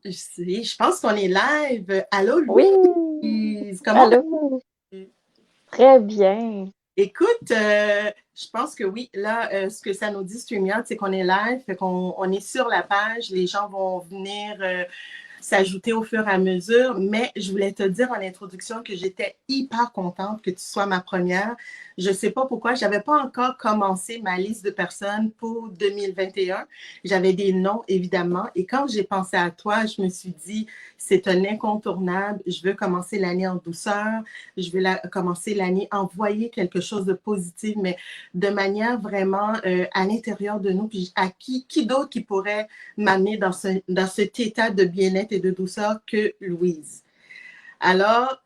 Je pense qu'on est live. Allô, Oui, Louise? Comment allô, vas-tu? très bien. Écoute, je pense que oui. Là, ce que ça nous dit, StreamYard, c'est qu'on est live, fait qu'on on est sur la page. Les gens vont venir s'ajouter au fur et à mesure. Mais je voulais te dire en introduction que j'étais hyper contente que tu sois ma première. Je ne sais pas pourquoi, je n'avais pas encore commencé ma liste de personnes pour 2021. J'avais des noms, évidemment. Et quand j'ai pensé à toi, je me suis dit, c'est un incontournable. Je veux commencer l'année en douceur. Je veux commencer l'année envoyer quelque chose de positif, mais de manière vraiment à l'intérieur de nous. Puis à qui d'autre qui pourrait m'amener dans cet état de bien-être et de douceur que Louise. Alors,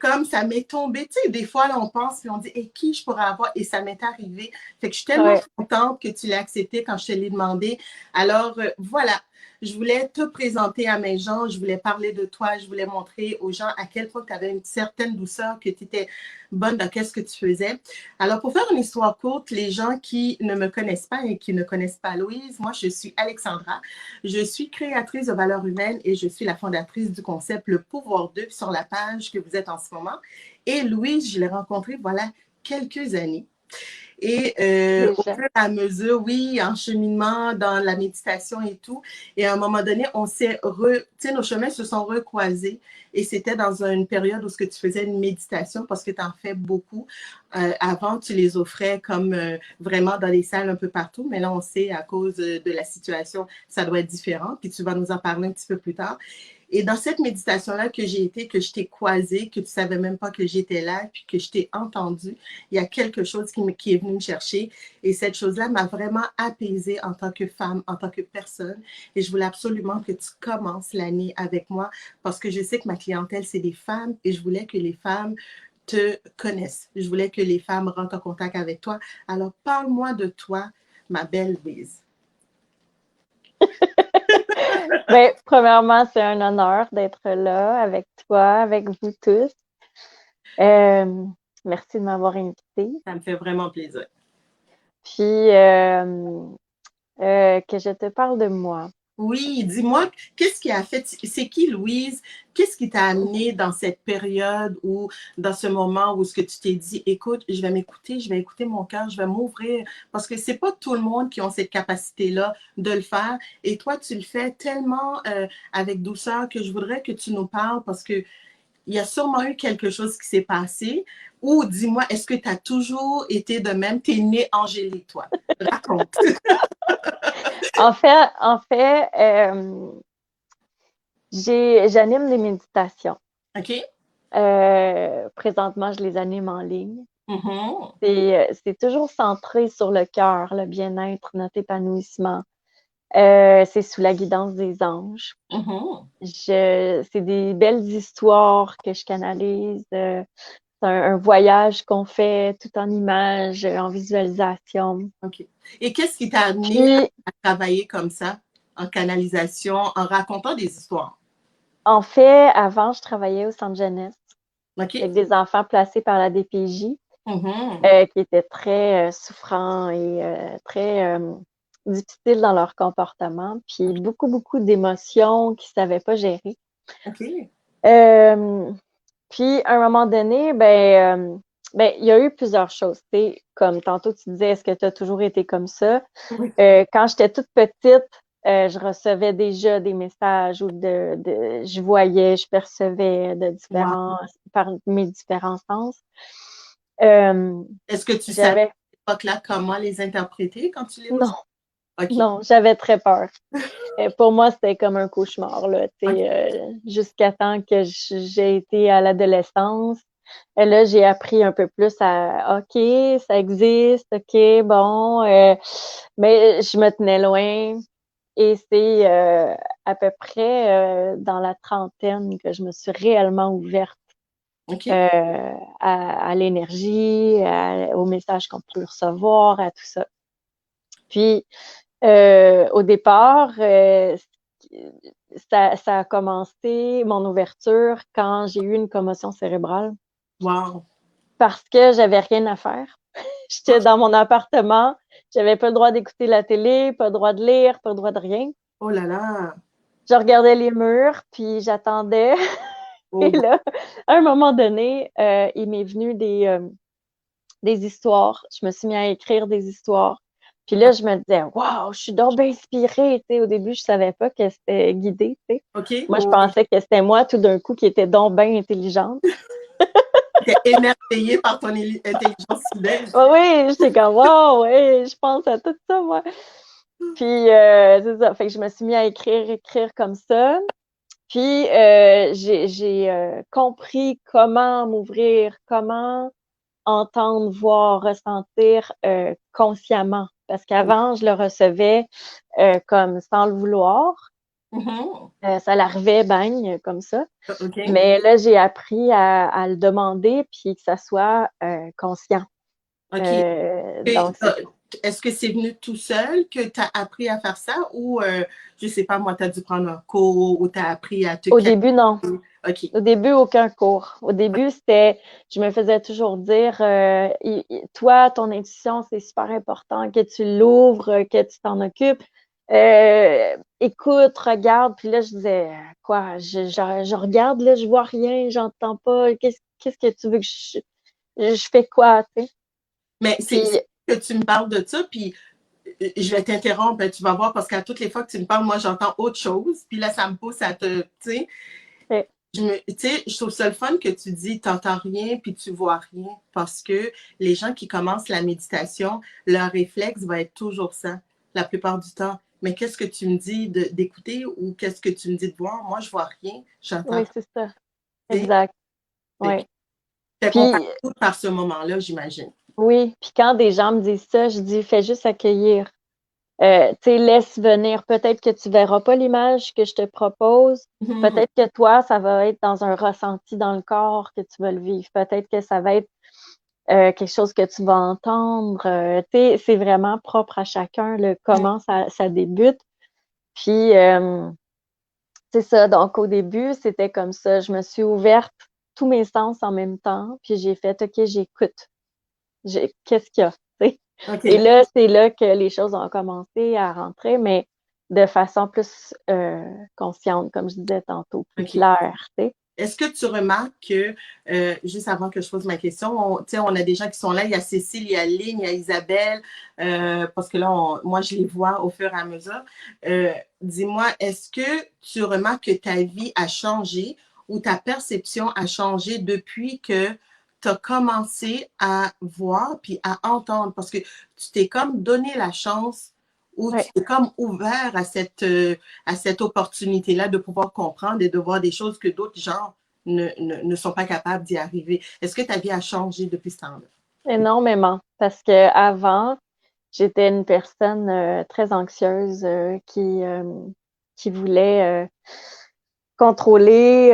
comme, ça m'est tombé, tu sais, des fois, là, on pense, puis on dit, et qui je pourrais avoir, et ça m'est arrivé. Fait que je suis tellement Ouais. contente que tu l'aies accepté quand je te l'ai demandé. Alors, voilà, je voulais te présenter à mes gens, je voulais parler de toi, je voulais montrer aux gens à quel point tu avais une certaine douceur, que tu étais bonne dans qu'est-ce que tu faisais. Alors, pour faire une histoire courte, les gens qui ne me connaissent pas et qui ne connaissent pas Louise, moi, je suis Alexandra. Je suis créatrice de valeurs humaines et je suis la fondatrice du concept Le Pouvoir d'eux sur la page que vous êtes en ce moment. Et Louise, je l'ai rencontrée voilà quelques années. Et au Déjà. fur et à mesure, oui, en cheminement, dans la méditation et tout. Et à un moment donné, nos chemins se sont recroisés. Et c'était dans une période où ce que tu faisais une méditation parce que tu en fais beaucoup. Avant, tu les offrais comme vraiment dans les salles un peu partout. Mais là, on sait, à cause de la situation, ça doit être différent. Puis tu vas nous en parler un petit peu plus tard. Et dans cette méditation-là que j'ai été, que je t'ai croisée, que tu savais même pas que j'étais là, puis que je t'ai entendu, il y a quelque chose qui est venu me chercher. Et cette chose-là m'a vraiment apaisée en tant que femme, en tant que personne. Et je voulais absolument que tu commences l'année avec moi parce que je sais que ma clientèle, c'est des femmes et je voulais que les femmes te connaissent. Je voulais que les femmes rentrent en contact avec toi. Alors, parle-moi de toi, ma belle Louise. Ben, premièrement, c'est un honneur d'être là avec toi, avec vous tous. Euh, Merci de m'avoir invitée. Ça me fait vraiment plaisir. Puis, que je te parle de moi. Oui, dis-moi, qu'est-ce qui a fait, c'est qui Louise? Qu'est-ce qui t'a amené dans cette période ou dans ce moment où ce que tu t'es dit, écoute, je vais m'écouter, je vais écouter mon cœur, je vais m'ouvrir parce que c'est pas tout le monde qui a cette capacité-là de le faire et toi, tu le fais tellement avec douceur que je voudrais que tu nous parles parce que il y a sûrement eu quelque chose qui s'est passé ou dis-moi, est-ce que tu as toujours été de même? T'es née angélique, toi. Raconte. J'anime des méditations. OK? Présentement, je les anime en ligne. Mhm. C'est toujours centré sur le cœur, le bien-être, notre épanouissement. C'est sous la guidance des anges. Mhm. C'est des belles histoires que je canalise. C'est un voyage qu'on fait tout en images, en visualisation. OK. Et qu'est-ce qui t'a amené Puis, à travailler comme ça, en canalisation, en racontant des histoires? en fait, avant, je travaillais au centre jeunesse OK? avec des enfants placés par la DPJ, Mhm. qui étaient très souffrants et très difficiles dans leur comportement, puis beaucoup, beaucoup d'émotions qu'ils ne savaient pas gérer. OK. Euh, Puis, à un moment donné, il y a eu plusieurs choses. Tu sais, comme tantôt, tu disais, est-ce que tu as toujours été comme ça? Oui. Quand j'étais toute petite, je recevais déjà des messages ou je voyais, je percevais Wow. par mes différents sens. Euh, Est-ce que tu savais à j'avais, cette époque-là comment les interpréter quand tu les reçois? non, OK. non, j'avais très peur. Pour moi, c'était comme un cauchemar, là, tu OK. sais, jusqu'à temps que j'ai été à l'adolescence. Et là, j'ai appris un peu plus à OK, ça existe, OK, bon, mais je me tenais loin. Et c'est à peu près dans la trentaine que je me suis réellement ouverte OK. à l'énergie, aux messages qu'on peut recevoir, à tout ça. Puis, au départ, ça a commencé, mon ouverture, quand j'ai eu une commotion cérébrale Wow. parce que j'avais rien à faire. J'étais dans mon appartement, j'avais pas le droit d'écouter la télé, pas le droit de lire, pas le droit de rien. Oh là là. Je regardais les murs, puis j'attendais. Et Oh, là, à un moment donné, il m'est venu des histoires. Je me suis mis à écrire des histoires. Puis là, je me disais, waouh, je suis donc bien inspirée. Tu sais, au début, je savais pas que c'était guidé. Tu sais. OK. Moi, je Oh, pensais que c'était moi tout d'un coup qui était donc bien intelligente. t'es émerveillée par ton intelligence soudaine. Oui, j'étais comme, wow, ouais, je pense à tout ça, moi. Puis, c'est ça. Fait que je me suis mis à écrire comme ça. Puis, j'ai compris comment m'ouvrir, comment entendre, voir, ressentir consciemment. Parce qu'avant, je le recevais comme sans le vouloir. Mhm. Ça l'arrivait, bang, comme ça. OK. Mais là, j'ai appris à le demander puis que ça soit conscient. OK. Et, Donc, c'est est-ce que c'est venu tout seul que tu as appris à faire ça ou, je sais pas, moi, tu as dû prendre un cours ou tu as appris à te au calmer? début, non. OK. Au début, aucun cours. Au début, c'était, je me faisais toujours dire, toi, ton intuition, c'est super important que tu l'ouvres, que tu t'en occupes. Écoute, regarde. Puis là, je disais, quoi, je regarde, là, je vois rien, j'entends pas. Qu'est-ce que tu veux que je fais quoi, tu sais? Mais c'est Puis, que tu me parles de ça, puis je vais t'interrompre, ben, tu vas voir, parce qu'à toutes les fois que tu me parles, moi, j'entends autre chose. Puis là, ça me pousse à te, tu sais, euh, je trouve ça le fun que tu dis, t'entends rien, puis tu vois rien, parce que les gens qui commencent la méditation, leur réflexe va être toujours ça, la plupart du temps. Mais qu'est-ce que tu me dis d'écouter ou qu'est-ce que tu me dis de voir? Moi, je vois rien, j'entends oui, c'est ça. rien. Exact. Fait Oui. qu'on passe Puis, tout par ce moment-là, j'imagine. oui. Puis quand des gens me disent ça, je dis, fais juste accueillir. Tu sais, laisse venir. Peut-être que tu verras pas l'image que je te propose. Mhm. Peut-être que toi, ça va être dans un ressenti dans le corps que tu vas le vivre. Peut-être que ça va être quelque chose que tu vas entendre. Tu sais, c'est vraiment propre à chacun, le comment ça débute. Puis, c'est ça. Donc, au début, c'était comme ça. Je me suis ouverte tous mes sens en même temps. Puis, j'ai fait, OK, j'écoute. Qu'est-ce qu'il y a? Tu sais. Et OK. là, c'est là que les choses ont commencé à rentrer, mais de façon plus consciente, comme je disais tantôt, plus OK. claire, tu sais. Est-ce que tu remarques que, juste avant que je pose ma question, on a des gens qui sont là, il y a Cécile, il y a Lynn, il y a Isabelle, parce que là, moi, je les vois au fur et à mesure. Dis-moi, est-ce que tu remarques que ta vie a changé ou ta perception a changé depuis que tu as commencé à voir puis à entendre? Parce que tu t'es comme donné la chance ou tu Ouais. t'es comme ouvert à cette opportunité-là de pouvoir comprendre et de voir des choses que d'autres gens ne sont pas capables d'y arriver. Est-ce que ta vie a changé depuis ce temps-là? Énormément. Parce que avant, j'étais une personne très anxieuse qui voulait contrôler.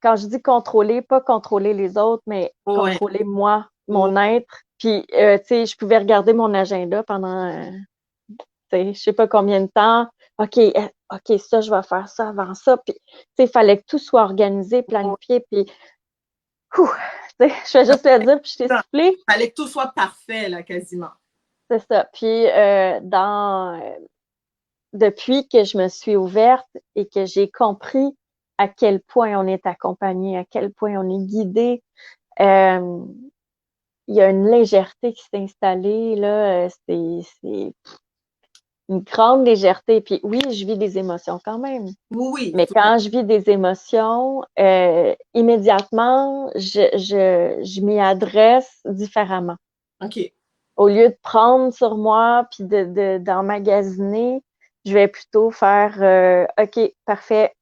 Quand je dis contrôler, pas contrôler les autres, mais Ouais. contrôler moi, Ouais. mon être. Puis, tu sais, je pouvais regarder mon agenda pendant tu sais, je sais pas combien de temps. OK, OK, ça, je vais faire ça avant ça. Puis, tu sais, il fallait que tout soit organisé, planifié. Puis, ouh, tu sais, je fais juste le dire, puis je t'ai Il soufflé. fallait que tout soit parfait, là, quasiment. C'est ça. Puis, depuis que je me suis ouverte et que j'ai compris à quel point on est accompagné, à quel point on est guidé, euh, il y a une légèreté qui s'est installée, là. C'est une grande légèreté. Puis oui, je vis des émotions quand même. Oui, oui, Mais tout à quand je vis des émotions, immédiatement, je m'y adresse différemment. fait. OK. Au lieu de prendre sur moi puis d'emmagasiner, je vais plutôt faire OK, parfait,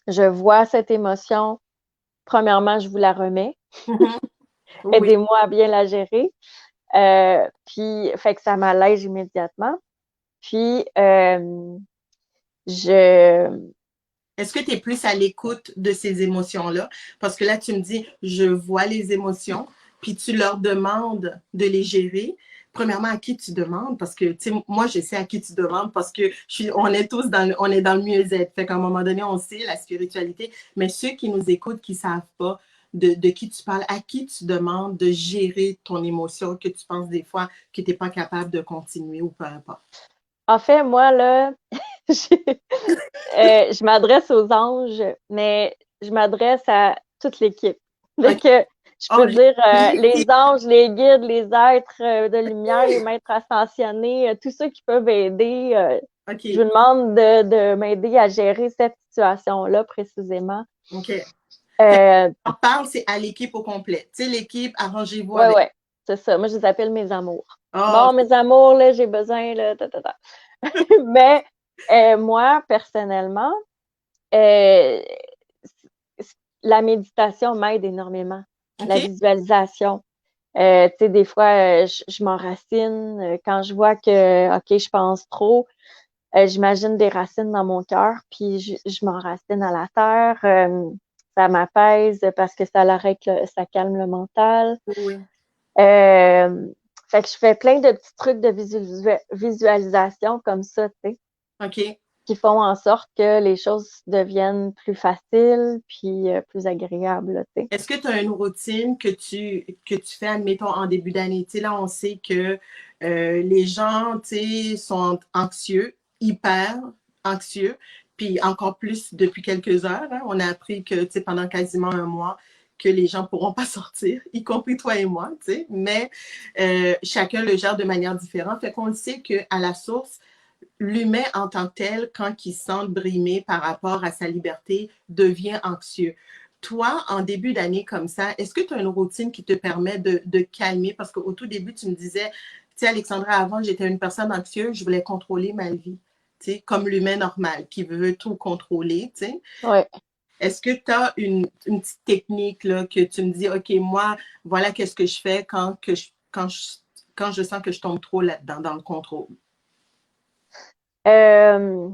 je vois cette émotion. Premièrement, je vous la remets. Mhm. Oui, Aidez-moi à bien la gérer. Puis, fait que ça m'allège immédiatement. Puis, je, est-ce que tu es plus à l'écoute de ces émotions-là? Parce que là, tu me dis, je vois les émotions, puis tu leur demandes de les gérer. Premièrement, à qui tu demandes? Parce que, tu sais, moi, je sais à qui tu demandes parce que on est tous on est dans le mieux-être. Fait qu'à un moment donné, on sait la spiritualité, mais ceux qui nous écoutent, qui ne savent pas de qui tu parles, à qui tu demandes de gérer ton émotion que tu penses des fois que tu n'es pas capable de continuer ou peu importe. en fait, moi, là, Je m'adresse aux anges, mais je m'adresse à toute l'équipe. Donc, OK. je Oh, peux dire les l'équipe. anges, les guides, les êtres de lumière, les maîtres ascensionnés, tous ceux qui peuvent aider. Je OK. vous demande de m'aider à gérer cette situation-là précisément. OK. Euh, On parle, c'est à l'équipe au complet. Tu sais, l'équipe, arrangez-vous ouais, avec. ouais, c'est ça. Moi, je les appelle mes amours. Oh, Bon, mes amours, là, j'ai besoin, là, ta, ta, ta. Mais moi, personnellement, euh, la méditation m'aide énormément. La OK. visualisation. Tu sais, des fois, je m'enracine quand je vois que, OK, je pense trop. J'imagine des racines dans mon cœur, puis je m'enracine à la terre. Ça m'apaise parce que ça l'arrête, ça calme le mental. Oui. Euh, Fait que je fais plein de petits trucs de visualisation comme ça, tu sais, OK. qui font en sorte que les choses deviennent plus faciles puis plus agréables, là, tu sais. Est-ce que tu as une routine que tu fais, admettons, en début d'année? Tu sais, là, on sait que les gens, tu sais, sont anxieux, hyper anxieux, puis encore plus depuis quelques heures. Hein. On a appris que, tu sais, pendant quasiment un mois, que les gens ne pourront pas sortir, y compris toi et moi, tu sais, mais chacun le gère de manière différente. Fait qu'on le sait qu'à la source, l'humain en tant que tel, quand il se sent brimé par rapport à sa liberté, devient anxieux. Toi, en début d'année comme ça, est-ce que tu as une routine qui te permet de calmer? Parce qu'au tout début, tu me disais, tu sais, Alexandra, avant, j'étais une personne anxieuse, je voulais contrôler ma vie, tu sais, comme l'humain normal qui veut tout contrôler, tu sais. Ouais. Est-ce que tu as une petite technique là, que tu me dis, OK, moi, voilà qu'est-ce que je fais quand je sens que je tombe trop là-dedans, dans le contrôle? Euh,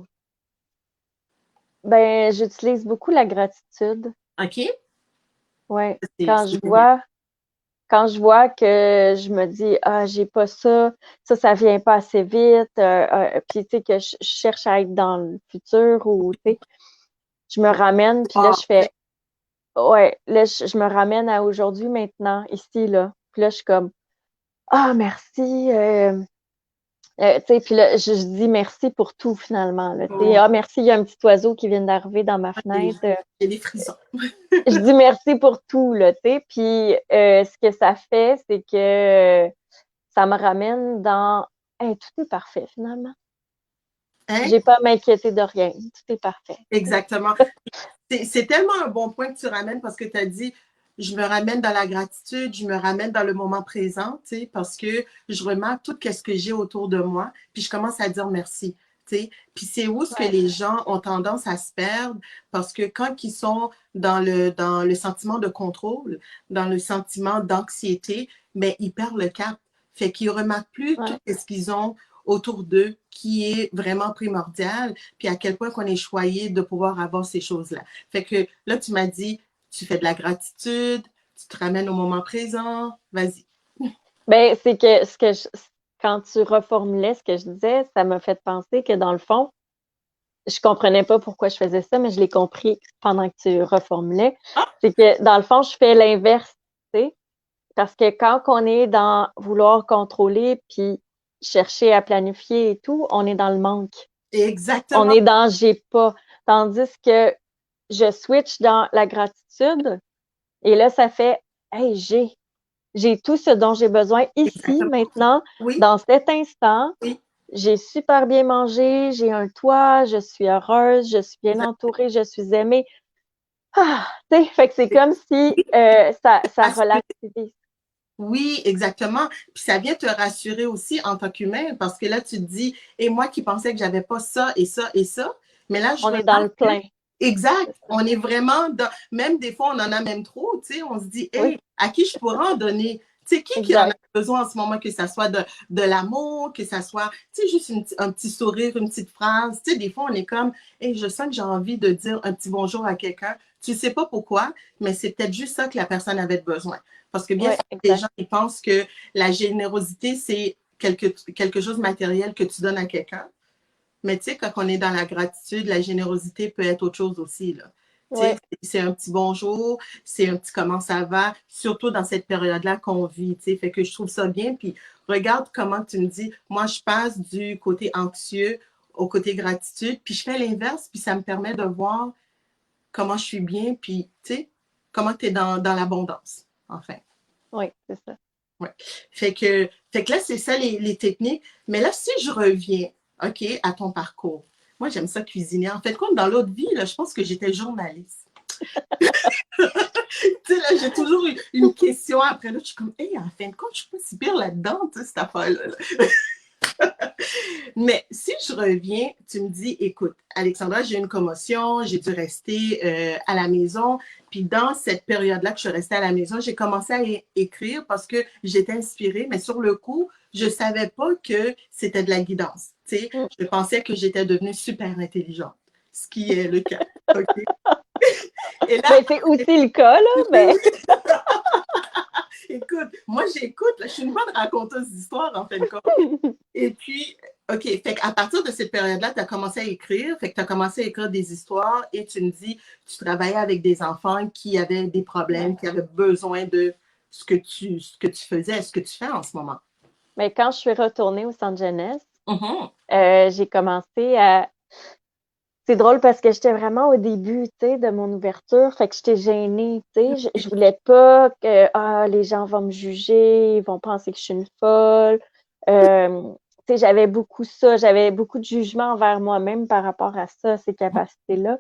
ben, j'utilise beaucoup la gratitude. OK? Ouais. C'est génial. Quand je vois que je me dis, ah, j'ai pas ça, ça vient pas assez vite, puis tu sais, que je cherche à être dans le futur ou, tu sais, je me ramène, puis là, Ah, je fais, ouais, là, je me ramène à aujourd'hui, maintenant, ici, là. Puis là, je suis comme, ah, merci, tu sais, puis là, je dis merci pour tout, finalement, là. Tu sais, oh, ah, merci, il y a un petit oiseau qui vient d'arriver dans ma j'ai fenêtre. j'ai des frissons. Je dis merci pour tout, là, tu sais. Puis ce que ça fait, c'est que ça me ramène dans hey, tout est parfait finalement. Hein? J'ai pas à m'inquiéter de rien. Tout est parfait. Exactement. C'est tellement un bon point que tu ramènes parce que tu as dit, je me ramène dans la gratitude, je me ramène dans le moment présent, tu sais, parce que je remarque tout ce que j'ai autour de moi, puis je commence à dire merci. Tu sais. Puis c'est où ce que Ouais, les gens ont tendance à se perdre parce que quand ils sont dans le sentiment de contrôle, dans le sentiment d'anxiété, mais ils perdent le cap. Fait qu'ils ne remarquent plus tout ouais. ce qu'ils ont autour d'eux qui est vraiment primordial, puis à quel point qu'on est choyé de pouvoir avoir ces choses-là. Fait que là, tu m'as dit, tu fais de la gratitude, tu te ramènes au moment présent. Vas-y. Ben, c'est que quand tu reformulais ce que je disais, ça m'a fait penser que dans le fond, je comprenais pas pourquoi je faisais ça, mais je l'ai compris pendant que tu reformulais. Ah, C'est que dans le fond, je fais l'inverse, tu sais. Parce que quand on est dans vouloir contrôler puis chercher à planifier et tout, on est dans le manque. On exactement. est dans j'ai pas. Tandis que je switch dans la gratitude et là, ça fait hey, j'ai. J'ai tout ce dont j'ai besoin ici, Exactement. maintenant, Oui, dans cet instant. oui. J'ai super bien mangé, j'ai un toit, je suis heureuse, je suis bien entourée, je suis aimée. Ah, tu sais, fait que c'est comme si ça relativise. Oui, exactement. Puis ça vient te rassurer aussi en tant qu'humain parce que là, tu te dis, et moi qui pensais que j'avais pas ça et ça et ça, mais là, je On est dans le remarque que, plein. exact, C'est ça. on est vraiment dans, même des fois, on en a même trop, tu sais, on se dit, Oui, hey, à qui je pourrais en donner? Tu sais, qui en a exact. besoin en ce moment, que ça soit de l'amour, que ça soit, tu sais, juste un petit sourire, une petite phrase. Tu sais, des fois, on est comme, hey, je sens que j'ai envie de dire un petit bonjour à quelqu'un. Tu sais pas pourquoi, mais c'est peut-être juste ça que la personne avait besoin. Parce que bien Oui, sûr, les exact. gens ils pensent que la générosité, c'est quelque chose de matériel que tu donnes à quelqu'un. Mais tu sais, quand on est dans la gratitude, la générosité peut être autre chose aussi. Là. Tu Oui. sais, c'est un petit bonjour, c'est un petit comment ça va, surtout dans cette période-là qu'on vit. Tu sais, fait que je trouve ça bien. Puis regarde comment tu me dis, moi, je passe du côté anxieux au côté gratitude, puis je fais l'inverse, puis ça me permet de voir comment je suis bien, puis, tu sais, comment tu es dans l'abondance, enfin. Oui, c'est ça. Ouais. Fait que là, c'est ça les techniques. Mais là, si je reviens, OK, à ton parcours, moi, j'aime ça cuisiner. En fait, comme dans l'autre vie, là, je pense que j'étais journaliste. Tu sais, là, j'ai toujours eu une question après. Là, je suis comme, hey, en fin de compte, je suis pas si pire là-dedans, tu sais, cette affaire-là. Mais si je reviens, tu me dis, écoute, Alexandra, j'ai eu une commotion, j'ai dû rester à la maison. Puis dans cette période-là que je suis restée à la maison, j'ai commencé à écrire parce que j'étais inspirée, mais sur le coup, je ne savais pas que c'était de la guidance. Tu sais, Mm. je pensais que j'étais devenue super intelligente, ce qui est le cas. OK? Et là, Ben, c'est aussi le cas, là, mais écoute, moi j'écoute, là, je suis une bonne raconteuse d'histoire en fin de compte. Et puis, OK, fait qu'à partir de cette période-là, tu as commencé à écrire, fait que tu as commencé à écrire des histoires et tu me dis, tu travaillais avec des enfants qui avaient des problèmes, qui avaient besoin de ce que tu faisais, ce que tu fais en ce moment. mais quand je suis retournée au centre jeunesse, Mhm. j'ai commencé à. C'est drôle parce que j'étais vraiment au début, tu sais, de mon ouverture, fait que j'étais gênée, tu sais. Je voulais pas que les gens vont me juger, ils vont penser que je suis une folle. Euh, tu sais, j'avais beaucoup ça, j'avais beaucoup de jugement envers moi-même par rapport à ça, ces capacités-là.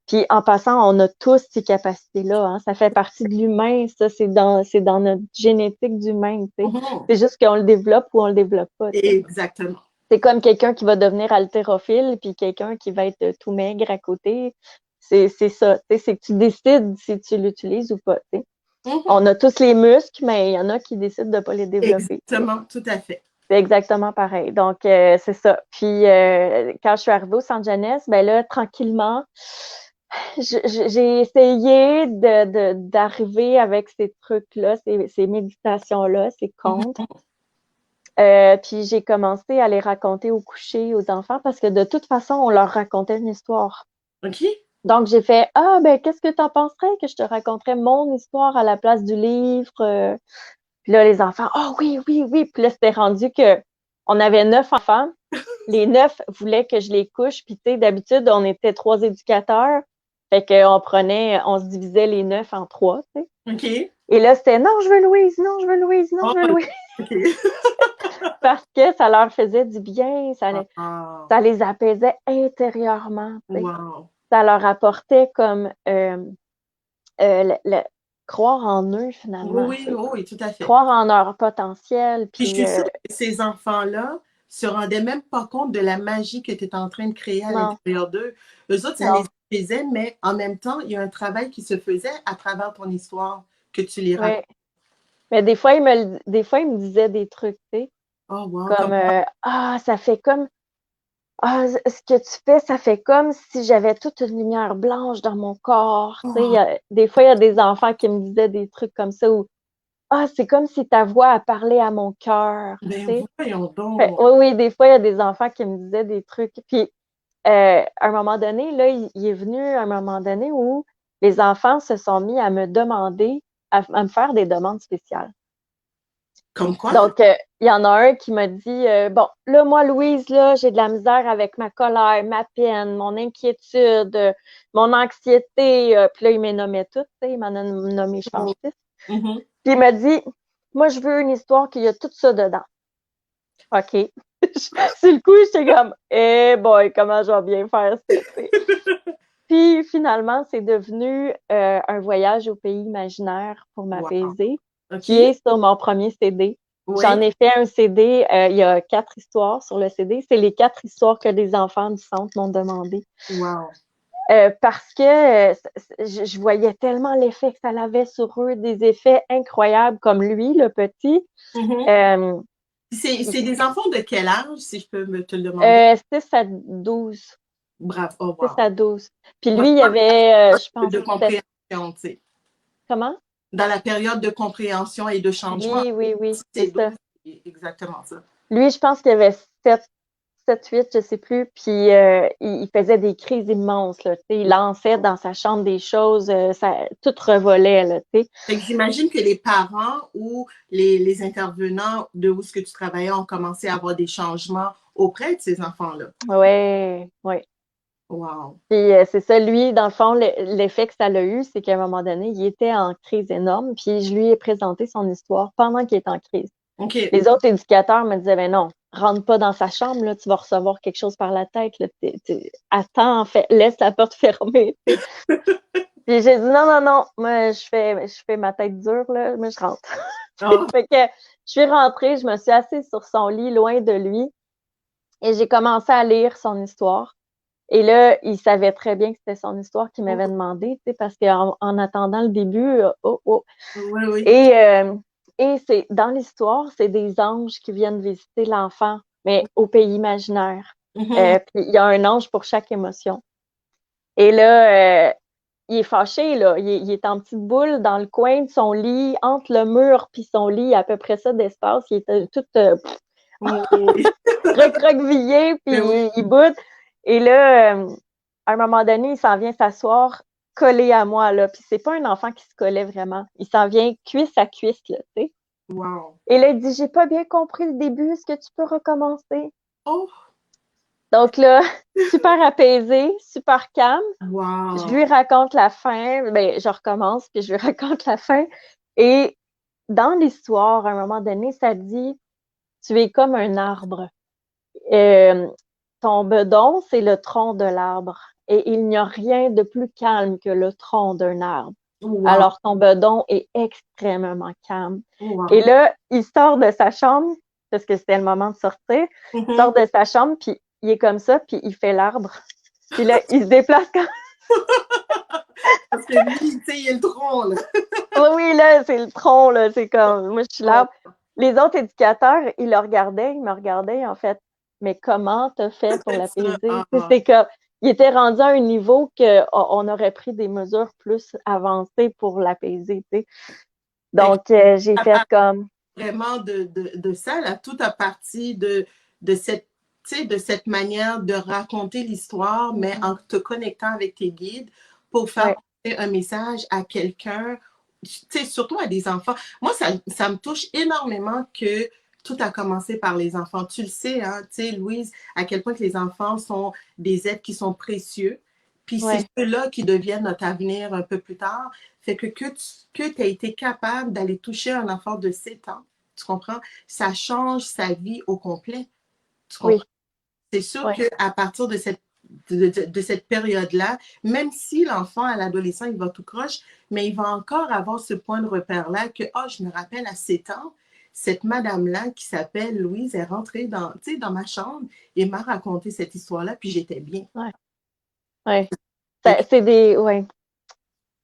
Puis en passant, on a tous ces capacités-là, hein. Ça fait partie de l'humain, ça, c'est dans notre génétique d'humain, tu sais. Mhm. C'est juste qu'on le développe ou on le développe pas, tu sais. Exactement. C'est comme quelqu'un qui va devenir haltérophile, puis quelqu'un qui va être tout maigre à côté. C'est ça. C'est que tu décides si tu l'utilises ou pas. T'sais. Mhm. On a tous les muscles, mais il y en a qui décident de ne pas les développer. T'sais. Exactement, tout à fait. C'est exactement pareil. Donc, c'est ça. Puis, quand je suis arrivée au centre jeunesse, ben là, tranquillement, j'ai essayé d'arriver avec ces trucs-là, ces méditations-là, ces contes. Mhm. Puis j'ai commencé à les raconter au coucher aux enfants parce que de toute façon, on leur racontait une histoire. OK? Donc j'ai fait ah ben qu'est-ce que t'en penserais que je te raconterais mon histoire à la place du livre? Puis là les enfants oh oui oui oui. Puis là c'était rendu que on avait 9 enfants. Les 9 voulaient que je les couche. Puis tu sais d'habitude on était 3 éducateurs. Fait on se divisait les 9 en 3. Tu sais. OK? Et là c'était non je veux Louise, non je veux Louise, non Oh, je veux Louise OK. parce que ça leur faisait du bien. Wow. Ça les apaisait intérieurement, tu sais. Wow. Ça leur apportait comme croire en eux finalement, Oui, tu sais. oui, oui, tout à fait. Croire en leur potentiel, Puis je puis suis sûre que ces enfants-là se rendaient même pas compte de la magie que tu es en train de créer à non, l'intérieur d'eux. Eux autres, ça les non, faisait, mais en même temps, il y a un travail qui se faisait à travers ton histoire que tu les racontes. ouais. Mais des fois, ils me disaient des trucs, tu sais, Oh, wow, comme comme ça fait comme ce que tu fais, ça fait comme si j'avais toute une lumière blanche dans mon corps, tu sais. oh, Des fois, il y a des enfants qui me disaient des trucs comme ça où c'est comme si ta voix a parlé à mon cœur, ben tu sais. voyons donc. Oui, oui, des fois, il y a des enfants qui me disaient des trucs. Puis, à un moment donné, là, il est venu un moment donné où les enfants se sont mis à me demander, à me faire des demandes spéciales. Comme quoi? Donc, il y en a un qui m'a dit, bon, là, moi, Louise, là, j'ai de la misère avec ma colère, ma peine, mon inquiétude, mon anxiété. Puis là, il m'a nommé tout, tu sais, il m'en a nommé, je pense, 6. Mhm. Puis il m'a dit, moi, je veux une histoire qui a tout ça dedans. OK. Sur le coup, j'étais comme, eh boy, comment je vais bien faire ça, tu sais. Puis finalement, c'est devenu un voyage au pays imaginaire pour Wow. m'apaiser, qui OK? est sur mon premier CD. J'en Oui. ai fait un CD, il y a 4 histoires sur le CD. C'est les 4 histoires que les enfants du centre m'ont demandé. Wow. Parce que je voyais tellement l'effet que ça avait sur eux, des effets incroyables, comme lui, le petit. Mhm. Euh, C'est des enfants de quel âge, si je peux te le demander? 6 à 12. Bravo. Oh, 6 wow. à 12. Puis Ouais, lui, il y avait, je pense, de peut-être, compréhension, tu sais. comment? Dans la période de compréhension et de changement, Oui, oui, oui, c'est c'est ça. exactement ça. Lui, je pense qu'il y avait 7, 7, 8, je sais plus. Puis il faisait des crises immenses, là, tu sais. Il lançait dans sa chambre des choses, tout revolait, là, tu sais. Fait que j'imagine que les parents ou les intervenants de où ce que tu travaillais ont commencé à avoir des changements auprès de ces enfants-là. Ouais, ouais. Wow. Puis c'est ça, lui, dans le fond, l'effet que ça l'a eu, c'est qu'à un moment donné, il était en crise énorme, puis je lui ai présenté son histoire pendant qu'il était en crise. OK. Les autres éducateurs me disaient, ben non, rentre pas dans sa chambre, là, tu vas recevoir quelque chose par la tête, là, attends, en fait, laisse la porte fermée. Puis j'ai dit, non, non, non, moi, je fais ma tête dure, là, mais je rentre. Ah, Fait que je suis rentrée, je me suis assise sur son lit, loin de lui, et j'ai commencé à lire son histoire. Et là, il savait très bien que c'était son histoire qu'il m'avait demandé, tu sais, parce qu'en attendant le début, oh, oh. oui, oui. Et c'est dans l'histoire, c'est des anges qui viennent visiter l'enfant, mais au pays imaginaire. Mhm. Puis il y a un ange pour chaque émotion. Et là, il est fâché, là. Il est en petite boule dans le coin de son lit, entre le mur puis son lit, à peu près ça d'espace. Il est tout Oui, recroquevillé, puis mais oui. il boude. Et là, à un moment donné, il s'en vient s'asseoir collé à moi, là. Puis c'est pas un enfant qui se collait vraiment. Il s'en vient cuisse à cuisse, là, tu sais. Wow. Et là, il dit, j'ai pas bien compris le début, est-ce que tu peux recommencer? Oh, Donc là, super apaisé, super calme. Je wow. lui raconte la fin, ben, je recommence, puis je lui raconte la fin. Et dans l'histoire, à un moment donné, ça dit, tu es comme un arbre. Euh, Ton bedon, c'est le tronc de l'arbre. Et il n'y a rien de plus calme que le tronc d'un arbre. Wow. Alors, ton bedon est extrêmement calme. Et Wow. là, il sort de sa chambre, parce que c'était le moment de sortir, il sort Mhm. de sa chambre, puis il est comme ça, puis il fait l'arbre. Puis là, il se déplace comme... Parce que lui, tu sais, il est le tronc, là. Oui, oui, là, c'est le tronc, là, c'est comme... Moi, je suis Oh, l'arbre. Les autres éducateurs, ils le regardaient, ils me regardaient, en fait. Mais comment t'as fait pour c'est ça. l'apaiser? Ah. C'est comme... Il était rendu à un niveau qu'on aurait pris des mesures plus avancées pour l'apaiser, tu sais. Fait que, Donc, j'ai à fait part comme... vraiment de ça, là, tout a parti de cette, tu sais, de cette manière de raconter l'histoire, mais en te connectant avec tes guides pour faire Ouais, passer un message à quelqu'un, tu sais, surtout à des enfants. Moi, ça me touche énormément que tout a commencé par les enfants. Tu le sais, hein, tu sais, Louise, à quel point que les enfants sont des êtres qui sont précieux. Puis c'est ouais, ceux-là qui deviennent notre avenir un peu plus tard. Fait que tu as été capable d'aller toucher un enfant de 7 ans, tu comprends? Ça change sa vie au complet. Tu comprends? oui, C'est sûr ouais. qu'à partir de cette période-là, même si l'enfant à l'adolescent, il va tout croche, mais il va encore avoir ce point de repère-là que, oh, je me rappelle à 7 ans, cette madame-là qui s'appelle Louise est rentrée dans ma chambre et m'a raconté cette histoire-là, puis j'étais bien. Ouais, ouais. Fait que C'est des, ouais,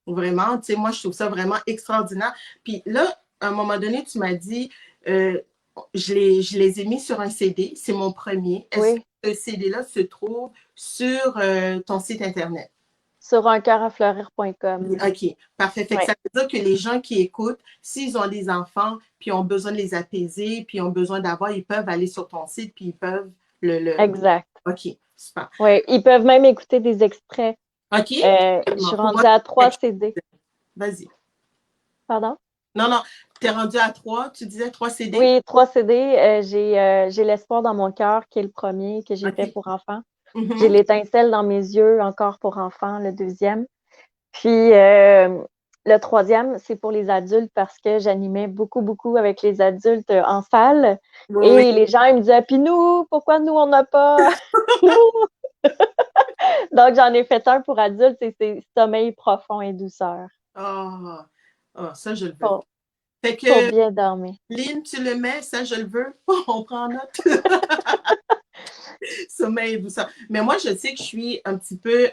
vraiment, tu sais, moi, je trouve ça vraiment extraordinaire. Puis là, à un moment donné, tu m'as dit, euh, je les ai mis sur un CD, c'est mon premier. Est-ce que oui. ce CD-là se trouve sur ton site Internet? Sur uncoeurafleurir.com. OK, parfait. Fait que Ouais, ça veut dire que les gens qui écoutent, s'ils ont des enfants, puis ont besoin de les apaiser, puis ont besoin d'avoir, ils peuvent aller sur ton site, puis ils peuvent le... exact. OK, super. Ouais, ils peuvent même écouter des extraits. OK? Je suis Pour voir rendue à quelque 3 chose. CD. Vas-y. Pardon? Non, non, t'es rendu à 3, tu disais 3 CD? Oui, 3 CD. J'ai L'espoir dans mon cœur, qui est le premier que j'ai fait OK. pour enfants. J'ai Mhm. L'étincelle dans mes yeux, encore pour enfants, le deuxième. Puis le troisième, c'est pour les adultes parce que j'animais beaucoup, beaucoup avec les adultes en salle. Oui, oui. Et les gens, ils me disaient, puis nous, pourquoi nous, on n'a pas? Nous? Donc, j'en ai fait un pour adultes et c'est Sommeil profond et douceur Ah, ah, ça, je le veux. pour, Fait pour que, bien dormir. Lynn, tu le mets, ça, je le veux. On prend note. Sommeil et tout ça. Mais moi, je sais que je suis un petit peu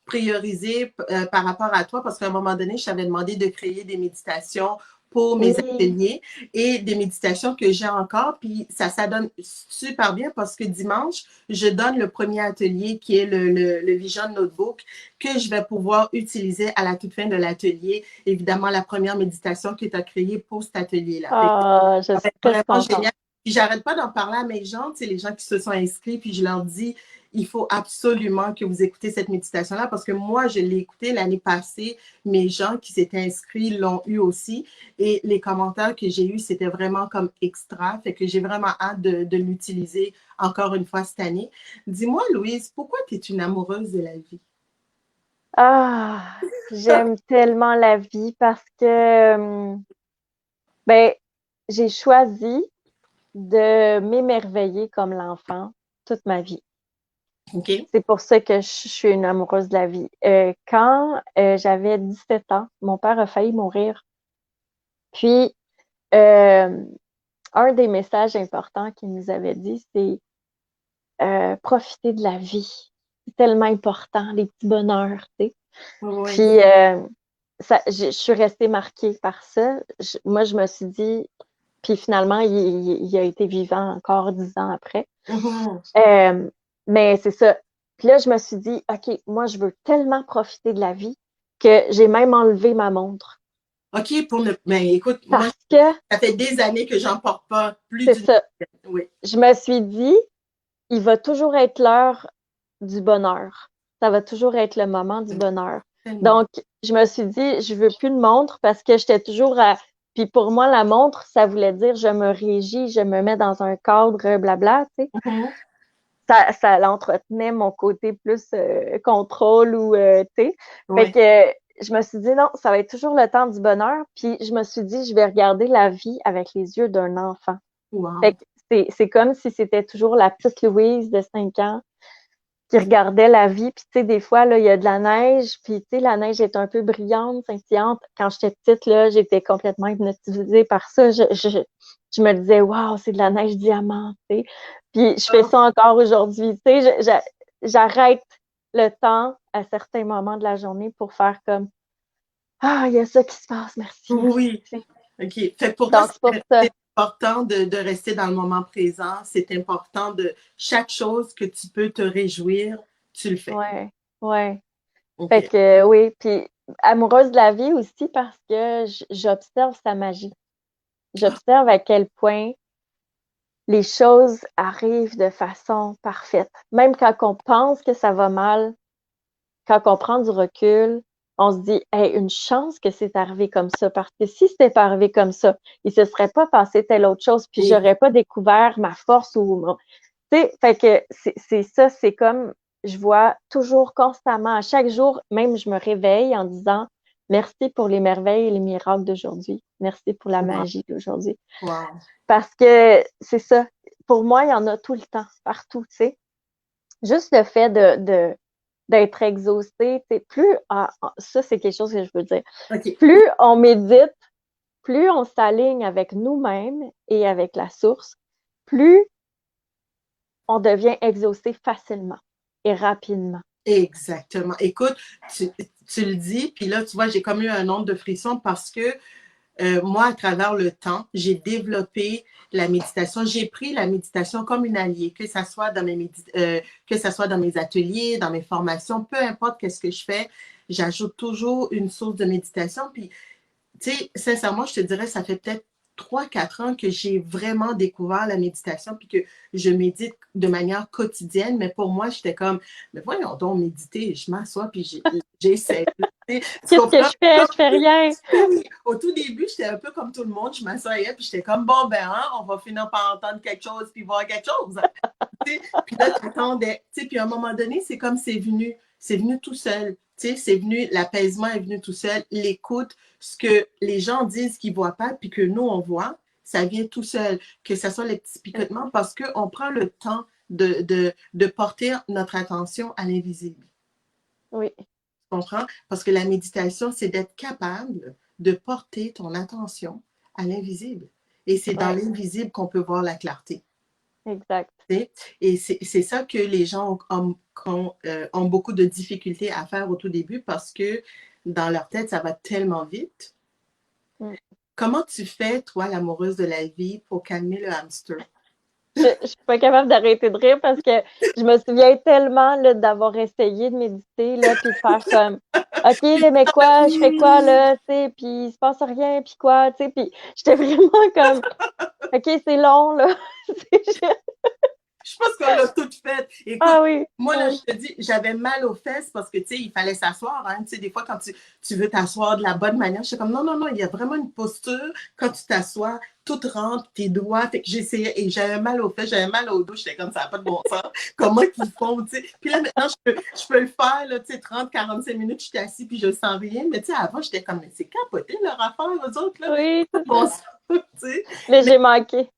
priorisée par rapport à toi parce qu'à un moment donné, je t'avais demandé de créer des méditations pour mes Oui, ateliers et des méditations que j'ai encore. Puis ça donne super bien parce que dimanche, je donne le premier atelier qui est le Vision Notebook que je vais pouvoir utiliser à la toute fin de l'atelier. Évidemment, la première méditation que tu as créée pour cet atelier-là. Fait que ah, je ça va suis être très vraiment contente. génial. Puis j'arrête pas d'en parler à mes gens, tu sais, les gens qui se sont inscrits, puis je leur dis, il faut absolument que vous écoutez cette méditation-là parce que moi, je l'ai écoutée l'année passée. Mes gens qui s'étaient inscrits l'ont eu aussi. Et les commentaires que j'ai eus, c'était vraiment comme extra. Fait que j'ai vraiment hâte de l'utiliser encore une fois cette année. Dis-moi, Louise, pourquoi tu es une amoureuse de la vie? Ah, j'aime tellement la vie parce que, ben, j'ai choisi de m'émerveiller comme l'enfant toute ma vie. OK? C'est pour ça que je suis une amoureuse de la vie. Quand j'avais 17 ans, mon père a failli mourir. Puis, euh, un des messages importants qu'il nous avait dit, c'est profiter de la vie. C'est tellement important, les petits bonheurs, tu sais. Oui. Puis, je suis restée marquée par ça. Moi, je me suis dit, puis finalement, il a été vivant encore 10 ans après. Mhm. Euh, mais c'est ça. Puis là, je me suis dit, OK, moi, je veux tellement profiter de la vie que j'ai même enlevé ma montre. OK, pour ne. Ben, écoute, moi, Parce que, ça fait des années que j'en porte pas plus c'est d'une. ça, Oui. je me suis dit, il va toujours être l'heure du bonheur. Ça va toujours être le moment du bonheur. Tellement. Donc, je me suis dit, je veux plus de montre parce que j'étais toujours à. Puis pour moi, la montre, ça voulait dire je me régis, je me mets dans un cadre, blabla, tu sais. Mhm. Ça l'entretenait mon côté plus contrôle ou, tu sais. Fait Oui. que je me suis dit, non, ça va être toujours le temps du bonheur. Puis je me suis dit, je vais regarder la vie avec les yeux d'un enfant. Fait Wow. que c'est comme si c'était toujours la petite Louise de 5 ans qui regardait la vie. Puis, tu sais, des fois, là, il y a de la neige. Puis, tu sais, la neige est un peu brillante, scintillante. Quand j'étais petite, là, j'étais complètement hypnotisée par ça. Je me disais, waouh, c'est de la neige diamant, tu sais. Puis, je fais Ah, ça encore aujourd'hui. Tu sais, j'arrête le temps à certains moments de la journée pour faire comme, ah, il y a ça qui se passe, merci, merci. oui. Tu sais. OK. Fait que pour toi, Donc, c'est pour c'est ça. important de rester dans le moment présent. C'est important de chaque chose que tu peux te réjouir, tu le fais. Ouais, ouais. Fait OK. que oui, puis amoureuse de la vie aussi parce que j'observe sa magie. J'observe à quel point les choses arrivent de façon parfaite. Même quand on pense que ça va mal, quand on prend du recul, on se dit, hey, une chance que c'est arrivé comme ça, parce que si c'était pas arrivé comme ça, il se serait pas passé telle autre chose, puis Et j'aurais pas découvert ma force ou tu sais, fait que c'est ça, c'est comme je vois toujours constamment, à chaque jour, même je me réveille en disant merci pour les merveilles et les miracles d'aujourd'hui. Merci pour la wow. magie d'aujourd'hui. Wow. Parce que c'est ça. Pour moi, il y en a tout le temps, partout, tu sais. Juste le fait d'être exhausté, tu sais, plus, ça, c'est quelque chose que je veux dire. OK. Plus on médite, plus on s'aligne avec nous-mêmes et avec la source, plus on devient exhausté facilement et rapidement. Exactement. Écoute, tu le dis, puis là, tu vois, j'ai comme eu un nombre de frissons parce que moi, à travers le temps, j'ai développé la méditation. J'ai pris la méditation comme une alliée, que ça soit dans que ça soit dans mes ateliers, dans mes formations, peu importe qu'est-ce que je fais, j'ajoute toujours une source de méditation. Puis tu sais, sincèrement, je te dirais, ça fait peut-être 3, 4 ans que j'ai vraiment découvert la méditation puis que je médite de manière quotidienne. Mais pour moi, j'étais comme, mais voyons donc méditer, je m'assois puis j'essaie. Tu Qu'est-ce que comprends? je fais? Je fais rien. Au tout début, j'étais un peu comme tout le monde. Je m'assoyais puis j'étais comme, bon, ben, hein, on va finir par entendre quelque chose puis voir quelque chose. Puis là, tu attendais. Puis à un moment donné, c'est comme c'est venu tout seul. C'est venu, l'apaisement est venu tout seul. L'écoute, ce que les gens disent qu'ils ne voient pas, puis que nous, on voit, ça vient tout seul. Que ce soit les petits picotements, parce qu'on prend le temps de porter notre attention à l'invisible. Oui, Tu comprends? Parce que la méditation, c'est d'être capable de porter ton attention à l'invisible. Et c'est dans ouais, l'invisible qu'on peut voir la clarté. exact. Et c'est ça que les gens ont beaucoup de difficultés à faire au tout début parce que dans leur tête, ça va tellement vite. Mm. Comment tu fais, toi, l'amoureuse de la vie, pour calmer le hamster? Je suis pas capable d'arrêter de rire parce que je me souviens tellement là, d'avoir essayé de méditer là, puis de faire comme OK, mais quoi, je fais quoi là, tu sais, puis il se passe rien, puis quoi, tu sais, puis j'étais vraiment comme OK, c'est long, là. Je pense qu'on l'a tout fait. Écoute, Ah oui, moi, là, oui. je te dis, j'avais mal aux fesses parce que, tu sais, il fallait s'asseoir. Hein. Tu sais, des fois, quand tu veux t'asseoir de la bonne manière, je suis comme, non, non, non, il y a vraiment une posture. Quand tu t'assois, tout rentre, tes doigts. Fait que j'essayais et j'avais mal aux fesses, j'avais mal au dos. J'étais comme, ça n'a pas de bon sens. Comment ils font, tu sais. Puis là, maintenant, je peux le faire, là, tu sais, 30, 45 minutes, je suis assis puis je sens rien. Mais, tu sais, avant, j'étais comme, mais c'est capoté leur affaire, eux autres, là. Oui, Pas de c'est bon ça. sens, tu sais. Mais j'ai manqué.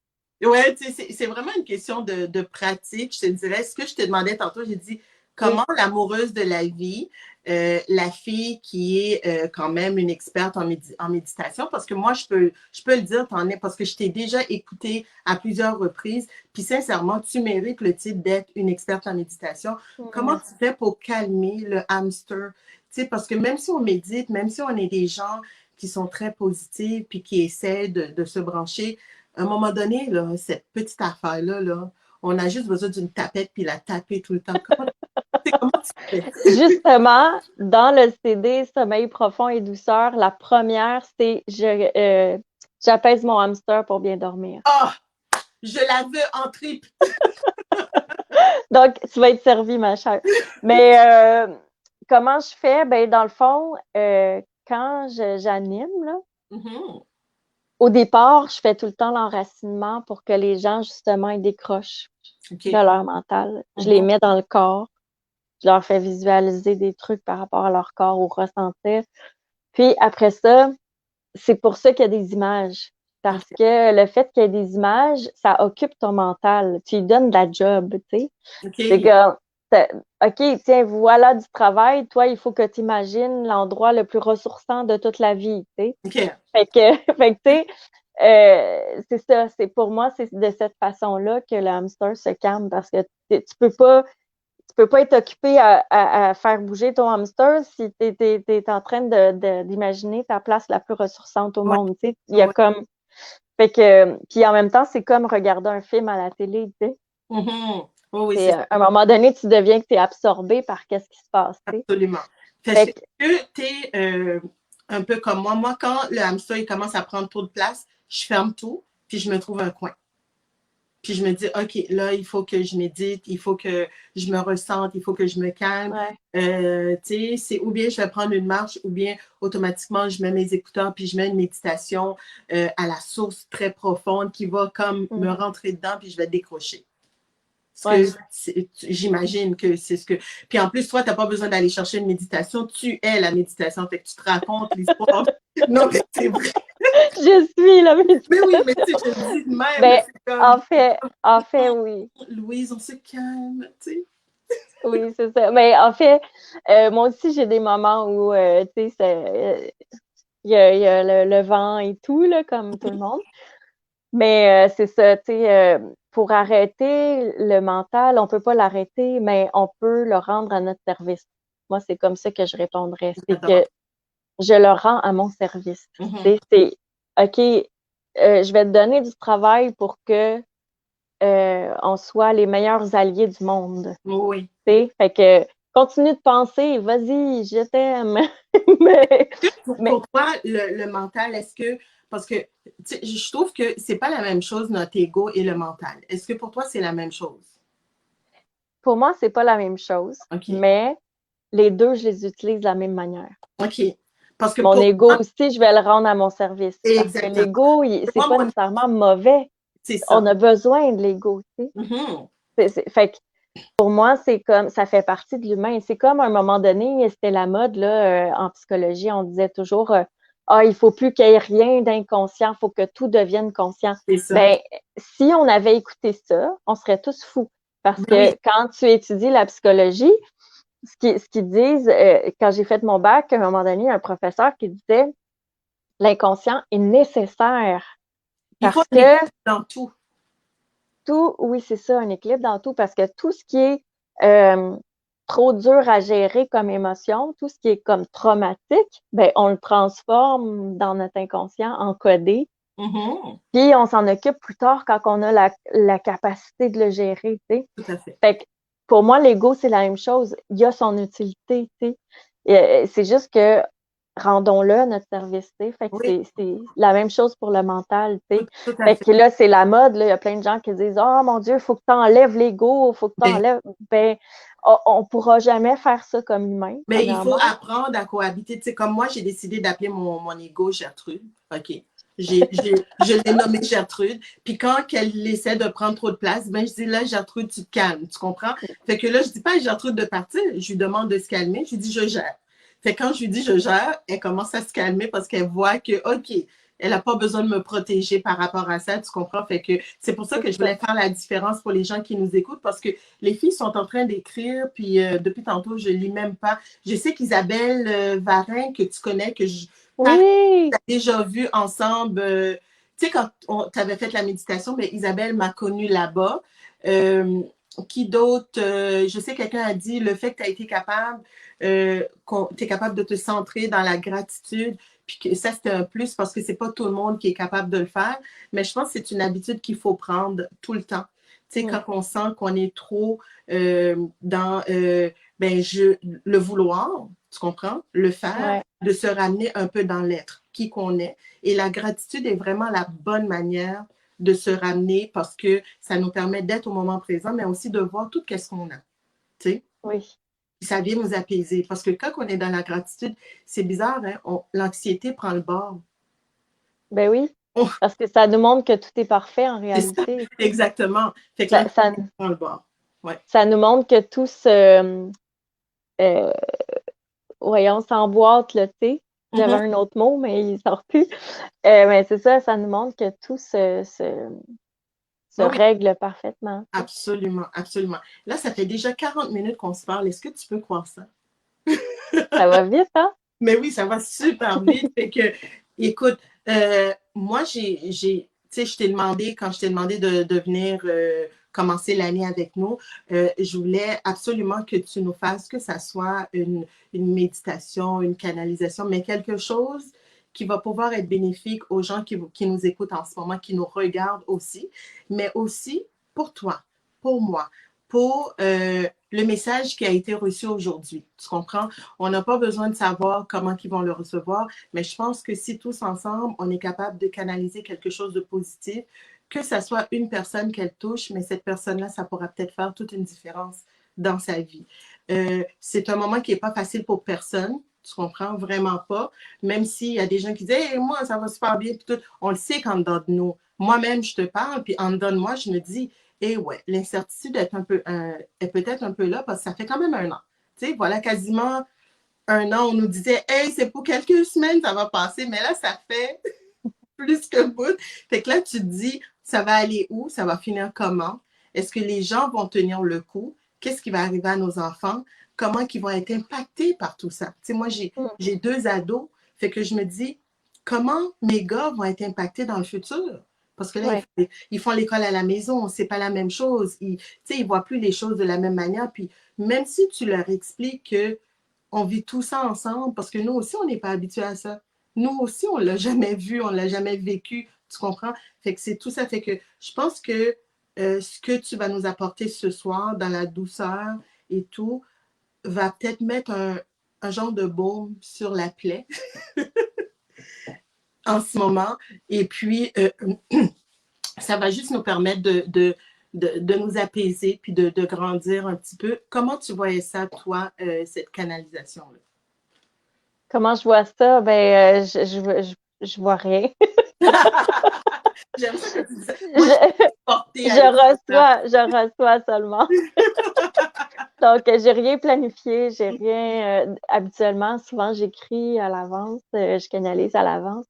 Ouais, tu sais, c'est vraiment une question de pratique. Je te dirais, ce que je te demandais tantôt, j'ai dit, comment Oui. l'amoureuse de la vie, la fille qui est quand même une experte en méditation, parce que moi, je peux le dire, t'en es, parce que je t'ai déjà écouté à plusieurs reprises, puis sincèrement, tu mérites le titre d'être une experte en méditation. Comment tu Merci. fais pour calmer le hamster? Tu sais, parce que même si on médite, même si on est des gens qui sont très positifs, puis qui essaient de se brancher, à un moment donné, là, cette petite affaire-là, là, on a juste besoin d'une tapette puis la taper tout le temps. Comment tu fais? Justement, dans le CD Sommeil profond et douceur, la première, c'est j'apaise mon hamster pour bien dormir. Ah! Oh, je la veux en triple. Donc, tu vas être servi, ma chère. Mais comment je fais? Ben, dans le fond, quand j'anime, là, Mm-hmm. au départ, je fais tout le temps l'enracinement pour que les gens, justement, ils décrochent de OK. leur mental. Je les Mm-hmm. mets dans le corps. Je leur fais visualiser des trucs par rapport à leur corps ou ressentir. Puis après ça, c'est pour ça qu'il y a des images. Parce OK. que le fait qu'il y ait des images, ça occupe ton mental. Tu lui donnes de la job, tu sais. C'est OK. que, OK, tiens, voilà du travail. Toi, il faut que tu imagines l'endroit le plus ressourçant de toute la vie, tu sais. OK. Fait que, fait que, tu sais, c'est ça. C'est pour moi, c'est de cette façon-là que le hamster se calme parce que tu peux pas être occupé à faire bouger ton hamster si tu es en train d'imaginer ta place la plus ressourçante au Ouais. monde. Tu sais. Il y a Ouais. comme. Fait que. Puis en même temps, c'est comme regarder un film à la télé. Tu sais. Mm-hmm. Oh, oui, C'est, c'est à un moment donné, tu deviens que tu es absorbé par qu'est-ce qui se passe. Tu sais. absolument. Fait Fait que, que tu es un peu comme moi. Moi, quand le hamster il commence à prendre trop de place, je ferme tout, puis je me trouve un coin. Puis je me dis, OK, là, il faut que je médite, il faut que je me ressente, il faut que je me calme. ouais. Tu sais, c'est ou bien je vais prendre une marche, ou bien automatiquement, je mets mes écouteurs, puis je mets une méditation à la source très profonde qui va comme me Mhm. rentrer dedans, puis je vais décrocher. Ce Ouais. que j'imagine que c'est ce que. Puis en plus, toi, tu n'as pas besoin d'aller chercher une méditation, tu es la méditation. Fait que tu te racontes l'histoire. Non, mais c'est vrai. Je suis la Mais oui, méditation. mais tu sais, je le dis de même, là, Ben, c'est comme. en fait, oui. Louise, on se calme, tu sais. Oui, c'est ça. Mais en fait, moi aussi, j'ai des moments où, tu sais, il y a le vent et tout, là, comme tout le monde. Mais c'est ça, tu sais, pour arrêter le mental, on peut pas l'arrêter, mais on peut le rendre à notre service. Moi, c'est comme ça que je répondrais. C'est J'adore. que je le rends à mon service. Tu Mhm. sais, c'est, OK, je vais te donner du travail pour que on soit les meilleurs alliés du monde. Oui. Tu sais, fait que continue de penser, vas-y, je t'aime. mais, mais Pour toi, le mental, est-ce que. Parce que je trouve que c'est pas la même chose, notre ego et le mental. Est-ce que pour toi, c'est la même chose? pour moi, c'est pas la même chose, OK. mais les deux, je les utilise de la même manière. OK. Parce que Mon pour ego moi, aussi, je vais le rendre à mon service parce que exactement. l'ego, c'est Moi, pas mon nécessairement mauvais. c'est On ça. a besoin de l'ego, tu sais. Mhm. Fait que pour moi, c'est comme ça fait partie de l'humain. C'est comme à un moment donné, c'était la mode là, en psychologie, on disait toujours ah, il faut plus qu'il y ait rien d'inconscient, il faut que tout devienne conscient. C'est ça. Ben, si on avait écouté ça, on serait tous fous. Parce Ben oui, que quand tu étudies la psychologie, ce qu'ils disent, quand j'ai fait mon bac, à un moment donné, il y a un professeur qui disait l'inconscient est nécessaire il faut parce un que équilibre dans tout. tout, oui, c'est ça, un équilibre dans tout, parce que tout ce qui est euh, trop dur à gérer comme émotion, tout ce qui est comme traumatique, ben, on le transforme dans notre inconscient en codé, Mhm. puis on s'en occupe plus tard quand on a la capacité de le gérer, tu sais. Tout à fait. Fait que pour moi, l'ego, c'est la même chose. Il y a son utilité, tu sais. C'est juste que rendons-le à notre service, tu sais. Fait que Oui, c'est la même chose pour le mental, tu sais. tout à Fait fait. que là, c'est la mode, là. Il y a plein de gens qui disent, oh mon Dieu, il faut que tu enlèves l'ego, il faut que tu Mais, enlèves. Ben, on pourra jamais faire ça comme humain, mais il faut premièrement. apprendre à cohabiter. Tu sais, comme moi, j'ai décidé d'appeler mon ego Gertrude. OK. Je l'ai nommée Gertrude. Puis quand elle essaie de prendre trop de place, ben, je dis là, Gertrude, tu te calmes. Tu comprends? Fait que là, je dis pas à Gertrude de partir. Je lui demande de se calmer. Je lui dis, je gère. Fait que quand je lui dis, je gère, elle commence à se calmer parce qu'elle voit que, OK, elle n'a pas besoin de me protéger par rapport à ça. Tu comprends? Fait que c'est pour ça C'est que je ça. voulais faire la différence pour les gens qui nous écoutent parce que les filles sont en train d'écrire. Puis depuis tantôt, je lis même pas. Je sais qu'Isabelle Varin, que tu connais, que je Oui, déjà vu ensemble. Tu sais, quand tu avais fait la méditation, mais Isabelle m'a connue là-bas. Euh, qui d'autre? Je sais, quelqu'un a dit le fait que tu as été capable, tu es capable de te centrer dans la gratitude, puis que ça, c'était un plus parce que c'est pas tout le monde qui est capable de le faire. Mais je pense que c'est une habitude qu'il faut prendre tout le temps. Tu sais, mm, quand on sent qu'on est trop dans ben, le vouloir, tu comprends? Le faire, ouais, de se ramener un peu dans l'être, qui qu'on est. Et la gratitude est vraiment la bonne manière de se ramener parce que ça nous permet d'être au moment présent, mais aussi de voir tout ce qu'on a. Tu sais? oui. Ça vient nous apaiser. Parce que quand on est dans la gratitude, c'est bizarre, hein? L'anxiété prend le bord. Ben oui, Oh, parce que ça nous montre que tout est parfait en c'est ça, réalité, tu sais. exactement. Fait que Ça, ça, l'anxiété prend le bord. Ouais. ça nous montre que tout se, euh, voyons, s'emboîte, là, tu sais. J'avais Mhm. un autre mot, mais il sort plus. Mais c'est ça, ça nous montre que tout se Oui, oui, règle parfaitement, tu sais. absolument, absolument. Là, ça fait déjà 40 minutes qu'on se parle. Est-ce que tu peux croire ça? Ça va vite, hein? Mais oui, ça va super vite. Fait que, écoute, moi, tu sais, quand je t'ai demandé de venir commencer l'année avec nous, je voulais absolument que tu nous fasses, que ça soit une méditation, une canalisation, mais quelque chose qui va pouvoir être bénéfique aux gens qui nous écoutent en ce moment, qui nous regardent aussi, mais aussi pour toi, pour moi, pour le message qui a été reçu aujourd'hui. Tu comprends? On n'a pas besoin de savoir comment ils vont le recevoir, mais je pense que si tous ensemble, on est capable de canaliser quelque chose de positif, que ça soit une personne qu'elle touche, mais cette personne-là, ça pourra peut-être faire toute une différence dans sa vie. C'est un moment qui n'est pas facile pour personne. Tu comprends? Vraiment pas. Même s'il y a des gens qui disent hey, moi, ça va super bien, puis tout. On le sait qu'en dedans de nous. Moi-même, je te parle, puis en dedans de moi, je me dis et ouais, l'incertitude est peut-être un peu là parce que ça fait quand même un an. Tu sais, voilà, quasiment un an, on nous disait, hey, c'est pour quelques semaines, ça va passer, mais là, ça fait plus que bout. Fait que là, tu te dis, ça va aller où? Ça va finir comment? Est-ce que les gens vont tenir le coup? Qu'est-ce qui va arriver à nos enfants? Comment ils vont être impactés par tout ça? Tu sais, moi, Mm. j'ai deux ados, fait que je me dis, comment mes gars vont être impactés dans le futur? Parce que là, Ouais. ils font l'école à la maison, c'est pas la même chose. Tu sais, ils voient plus les choses de la même manière. Puis même si tu leur expliques que on vit tout ça ensemble parce que nous aussi, on n'est pas habitués à ça. Nous aussi, on ne l'a jamais vu, on ne l'a jamais vécu. Tu comprends? Fait que c'est tout ça. Fait que je pense que ce que tu vas nous apporter ce soir dans la douceur et tout va peut-être mettre un genre de baume sur la plaie en ce moment. Et puis, ça va juste nous permettre de nous apaiser puis de grandir un petit peu. Comment tu voyais ça, toi, cette canalisation-là? Comment je vois ça? Ben, je vois rien. J'aime ça que tu dis ça. Moi, je suis Je, portée à l'extérieur. je reçois seulement. Donc, j'ai rien planifié, j'ai rien. Habituellement, souvent, j'écris à l'avance, je canalise à l'avance.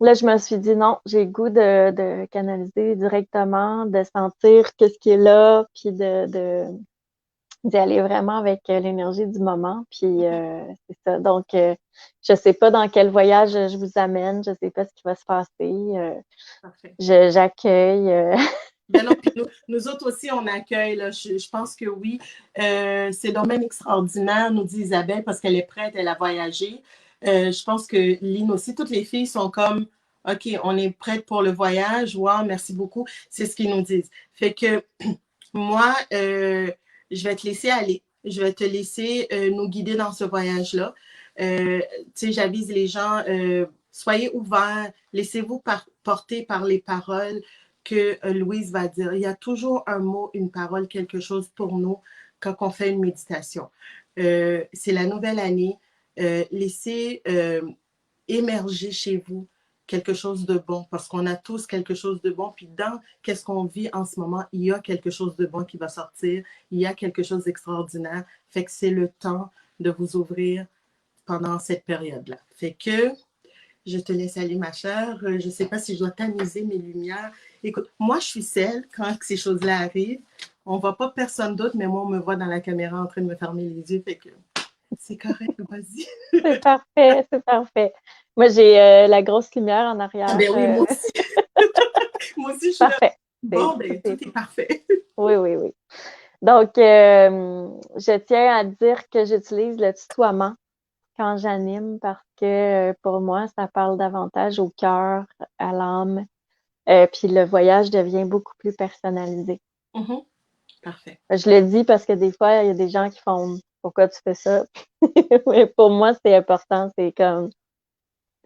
Là, je me suis dit non, j'ai le goût de canaliser directement, de sentir qu'est-ce qui est là, puis d'y aller vraiment avec l'énergie du moment. Puis c'est ça. Donc, je sais pas dans quel voyage je vous amène, je sais pas ce qui va se passer. Parfait. J'accueille. Ben non, puis nous autres aussi, on accueille. Là. Je pense que oui. C'est un domaine extraordinaire, nous dit Isabelle, parce qu'elle est prête, elle a voyagé. Je pense que Lynn aussi, toutes les filles sont comme OK, on est prête pour le voyage. Wow, merci beaucoup. C'est ce qu'ils nous disent. Fait que moi, je vais te laisser aller. Je vais te laisser nous guider dans ce voyage-là. Tu sais, j'avise les gens, soyez ouverts, laissez-vous porter par les paroles que Louise va dire. Il y a toujours un mot, une parole, quelque chose pour nous quand on fait une méditation. C'est la nouvelle année. Laissez émerger chez vous quelque chose de bon, parce qu'on a tous quelque chose de bon, puis dans qu'est-ce qu'on vit en ce moment, il y a quelque chose de bon qui va sortir, il y a quelque chose d'extraordinaire, fait que c'est le temps de vous ouvrir pendant cette période-là. Fait que je te laisse aller, ma chère. Je ne sais pas si je dois tamiser mes lumières. Écoute, moi, je suis celle, quand ces choses-là arrivent, on ne voit pas personne d'autre, mais moi, on me voit dans la caméra en train de me fermer les yeux. Fait que c'est correct, vas-y. C'est parfait, c'est parfait. Moi, j'ai la grosse lumière en arrière. Ben oui, moi aussi. Moi aussi, je suis là. Parfait. Bon, ben, tout est parfait. Oui, oui, oui. Donc, je tiens à dire que j'utilise le tutoiement quand j'anime parce que pour moi, ça parle davantage au cœur, à l'âme. Puis le voyage devient beaucoup plus personnalisé. Mhm. Parfait. Je le dis parce que des fois, il y a des gens qui font pourquoi tu fais ça? Mais pour moi, c'est important. C'est comme,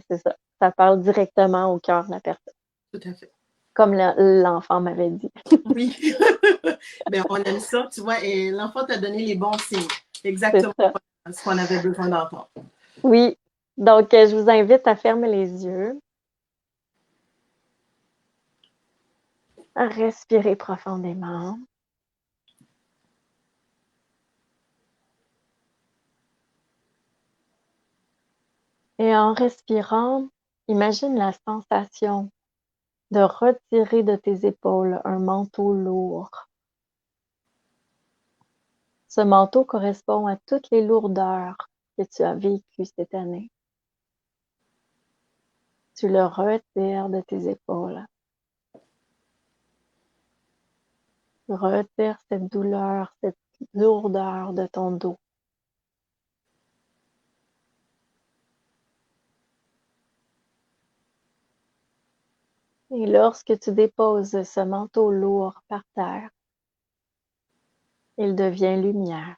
c'est ça. Ça parle directement au cœur de la personne. Tout à fait. Comme l'enfant m'avait dit. Oui. Ben, on aime ça, tu vois, et l'enfant t'a donné les bons signes. C'est Exactement ça. ce qu'on avait besoin d'entendre. Oui. Donc, je vous invite à fermer les yeux, à respirer profondément. Et en respirant, imagine la sensation de retirer de tes épaules un manteau lourd. Ce manteau correspond à toutes les lourdeurs que tu as vécues cette année. Tu le retires de tes épaules. Retire cette douleur, cette lourdeur de ton dos. Et lorsque tu déposes ce manteau lourd par terre, il devient lumière.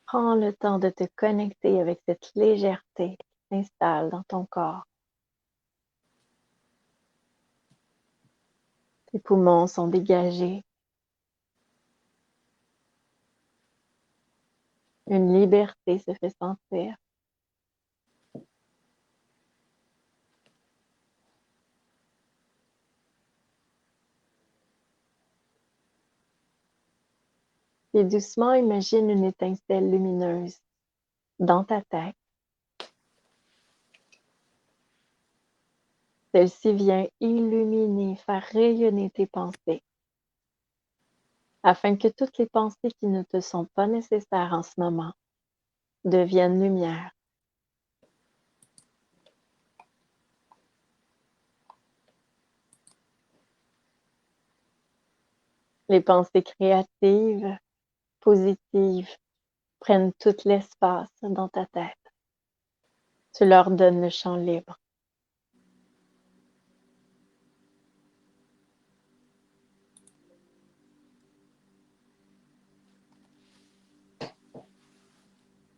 Prends le temps de te connecter avec cette légèreté qui s'installe dans ton corps. Tes poumons sont dégagés. Une liberté se fait sentir. Et doucement, imagine une étincelle lumineuse dans ta tête. Celle-ci vient illuminer, faire rayonner tes pensées, afin que toutes les pensées qui ne te sont pas nécessaires en ce moment deviennent lumière. Les pensées créatives, positives, prennent tout l'espace dans ta tête. Tu leur donnes le champ libre.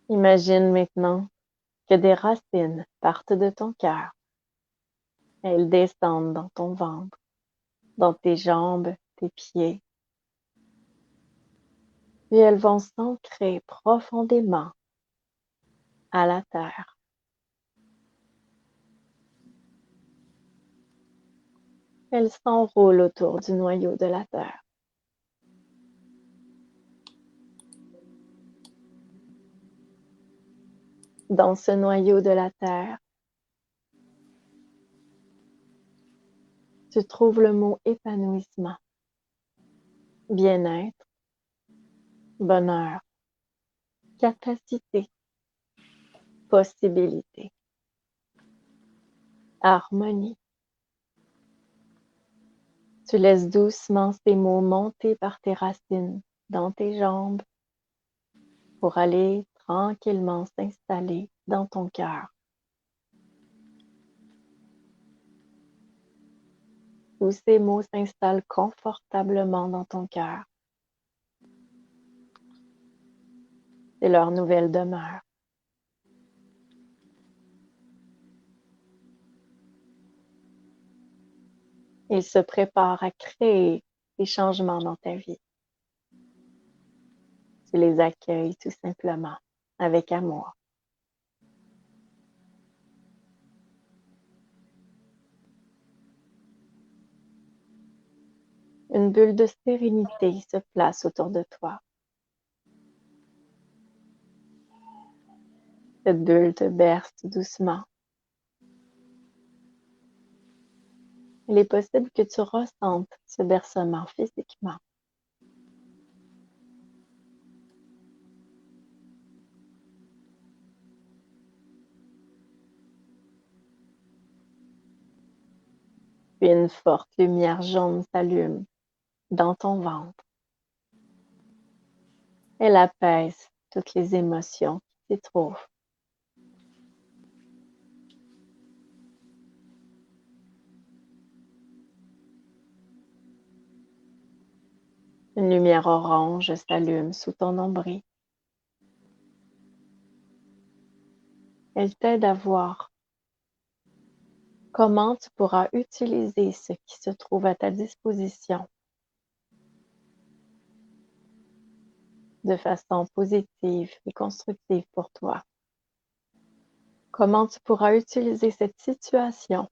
Imagine maintenant que des racines partent de ton cœur. Elles descendent dans ton ventre, dans tes jambes, tes pieds. Puis elles vont s'ancrer profondément à la terre. Elles s'enroulent autour du noyau de la terre. Dans ce noyau de la terre, tu trouves le mot épanouissement, bien-être, bonheur, capacité, possibilité, harmonie. Tu laisses doucement ces mots monter par tes racines dans tes jambes pour aller tranquillement s'installer dans ton cœur. Où ces mots s'installent confortablement dans ton cœur. C'est leur nouvelle demeure. Ils se préparent à créer des changements dans ta vie. Tu les accueilles tout simplement avec amour. Une bulle de sérénité se place autour de toi. Cette bulle te berce tout doucement. Il est possible que tu ressentes ce bercement physiquement. Puis une forte lumière jaune s'allume dans ton ventre. Elle apaise toutes les émotions qui s'y trouvent. Une lumière orange s'allume sous ton nombril. Elle t'aide à voir comment tu pourras utiliser ce qui se trouve à ta disposition de façon positive et constructive pour toi. Comment tu pourras utiliser cette situation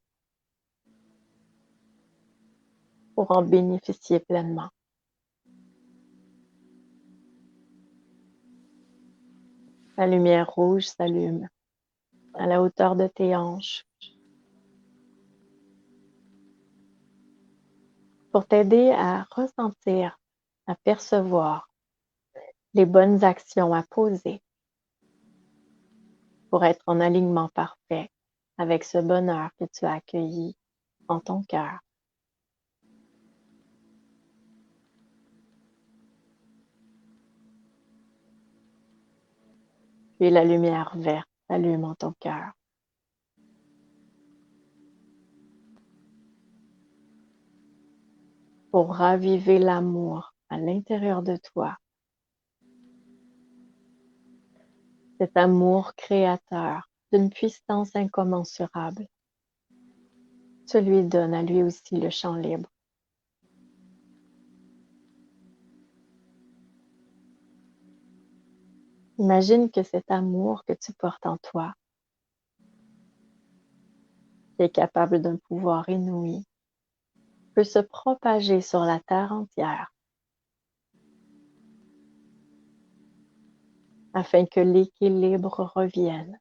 pour en bénéficier pleinement. La lumière rouge s'allume à la hauteur de tes hanches pour t'aider à ressentir, à percevoir les bonnes actions à poser pour être en alignement parfait avec ce bonheur que tu as accueilli en ton cœur. Puis la lumière verte s'allume en ton cœur. Pour raviver l'amour à l'intérieur de toi. Cet amour créateur d'une puissance incommensurable. Tu lui donnes à lui aussi le champ libre. Imagine que cet amour que tu portes en toi, qui est capable d'un pouvoir inouï, peut se propager sur la terre entière afin que l'équilibre revienne.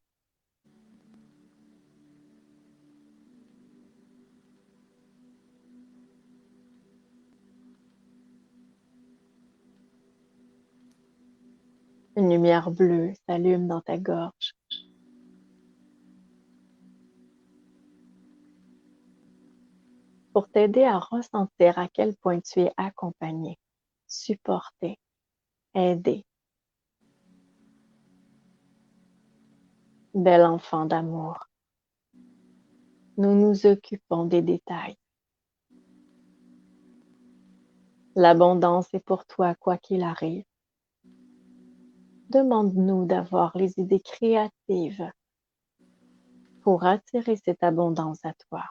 Une lumière bleue s'allume dans ta gorge. Pour t'aider à ressentir à quel point tu es accompagné, supporté, aidé. Bel enfant d'amour, nous nous occupons des détails. L'abondance est pour toi quoi qu'il arrive. Demande-nous d'avoir les idées créatives pour attirer cette abondance à toi.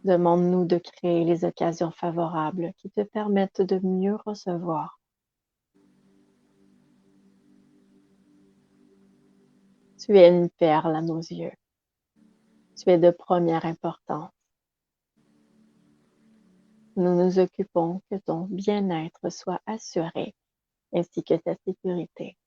Demande-nous de créer les occasions favorables qui te permettent de mieux recevoir. Tu es une perle à nos yeux. Tu es de première importance. Nous nous occupons que ton bien-être soit assuré, ainsi que ta sécurité.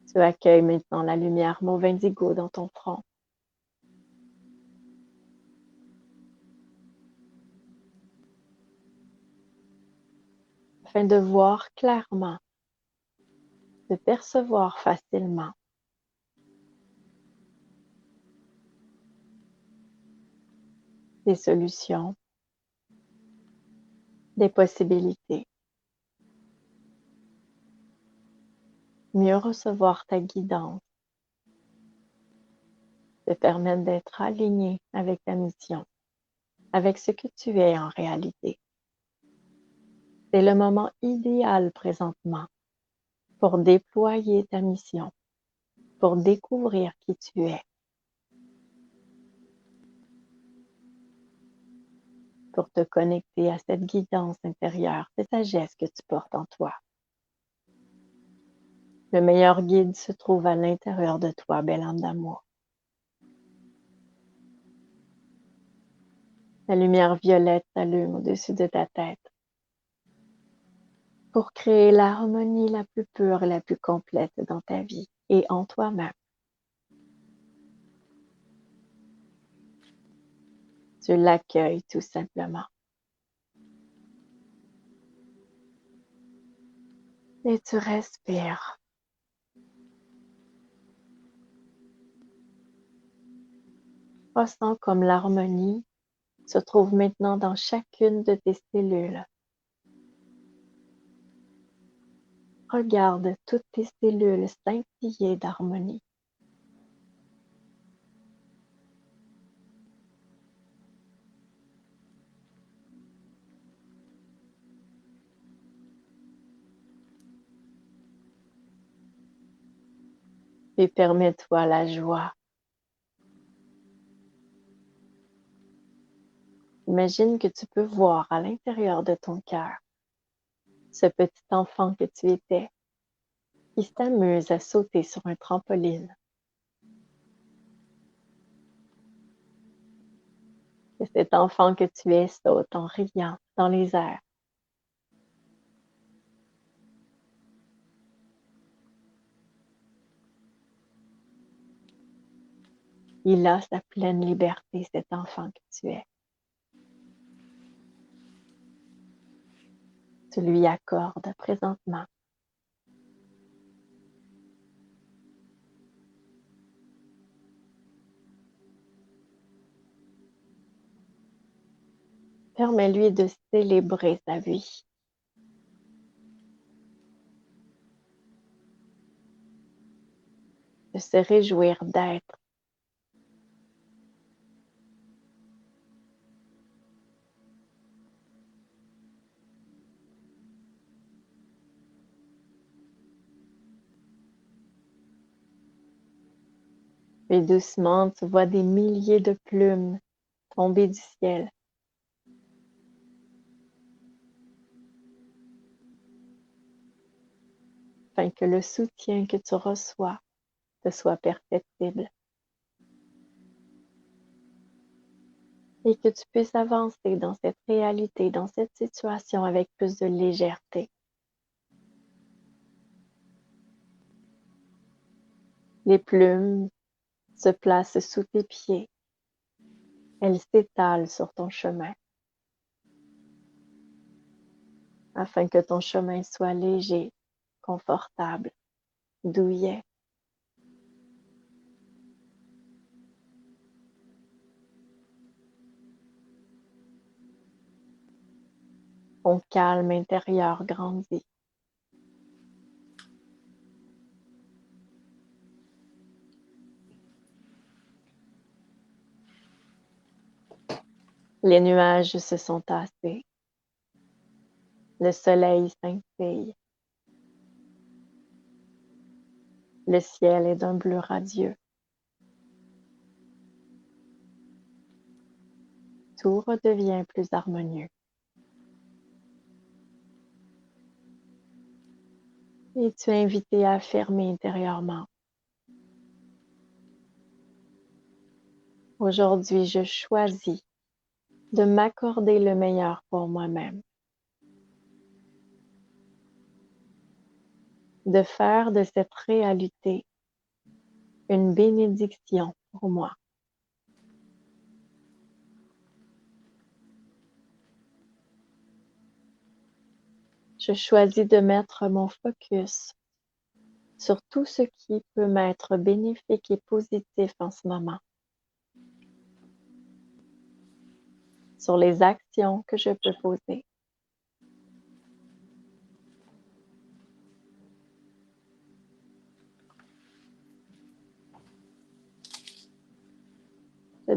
Tu accueilles maintenant la lumière mauve indigo dans ton front. Afin de voir clairement, de percevoir facilement. Des solutions, des possibilités. Mieux recevoir ta guidance. te permettre d'être aligné avec ta mission, avec ce que tu es en réalité. C'est le moment idéal présentement pour déployer ta mission, pour découvrir qui tu es, pour te connecter à cette guidance intérieure, cette sagesse que tu portes en toi. Le meilleur guide se trouve à l'intérieur de toi, belle âme d'amour. La lumière violette s'allume au-dessus de ta tête pour créer l'harmonie la plus pure et la plus complète dans ta vie et en toi-même. Tu l'accueilles tout simplement. Et tu respires. Ressens comme l'harmonie se trouve maintenant dans chacune de tes cellules. Regarde toutes tes cellules scintiller d'harmonie. Et permets-toi la joie. Imagine que tu peux voir à l'intérieur de ton cœur ce petit enfant que tu étais qui s'amuse à sauter sur un trampoline. Et cet enfant que tu es saute en riant dans les airs. Il a sa pleine liberté, cet enfant que tu es. Tu lui accordes présentement. Permets-lui de célébrer sa vie. De se réjouir d'être. Et doucement, tu vois des milliers de plumes tomber du ciel. Afin que le soutien que tu reçois te soit perceptible. Et que tu puisses avancer dans cette réalité, dans cette situation avec plus de légèreté. Les plumes se placent sous tes pieds. Elles s'étalent sur ton chemin afin que ton chemin soit léger, confortable, douillet. Ton calme intérieur grandit. Les nuages se sont tassés. Le soleil scintille. Le ciel est d'un bleu radieux. Tout redevient plus harmonieux. Et tu es invité à affirmer intérieurement. Aujourd'hui, je choisis de m'accorder le meilleur pour moi-même. De faire de cette réalité une bénédiction pour moi. Je choisis de mettre mon focus sur tout ce qui peut m'être bénéfique et positif en ce moment. Sur les actions que je peux poser.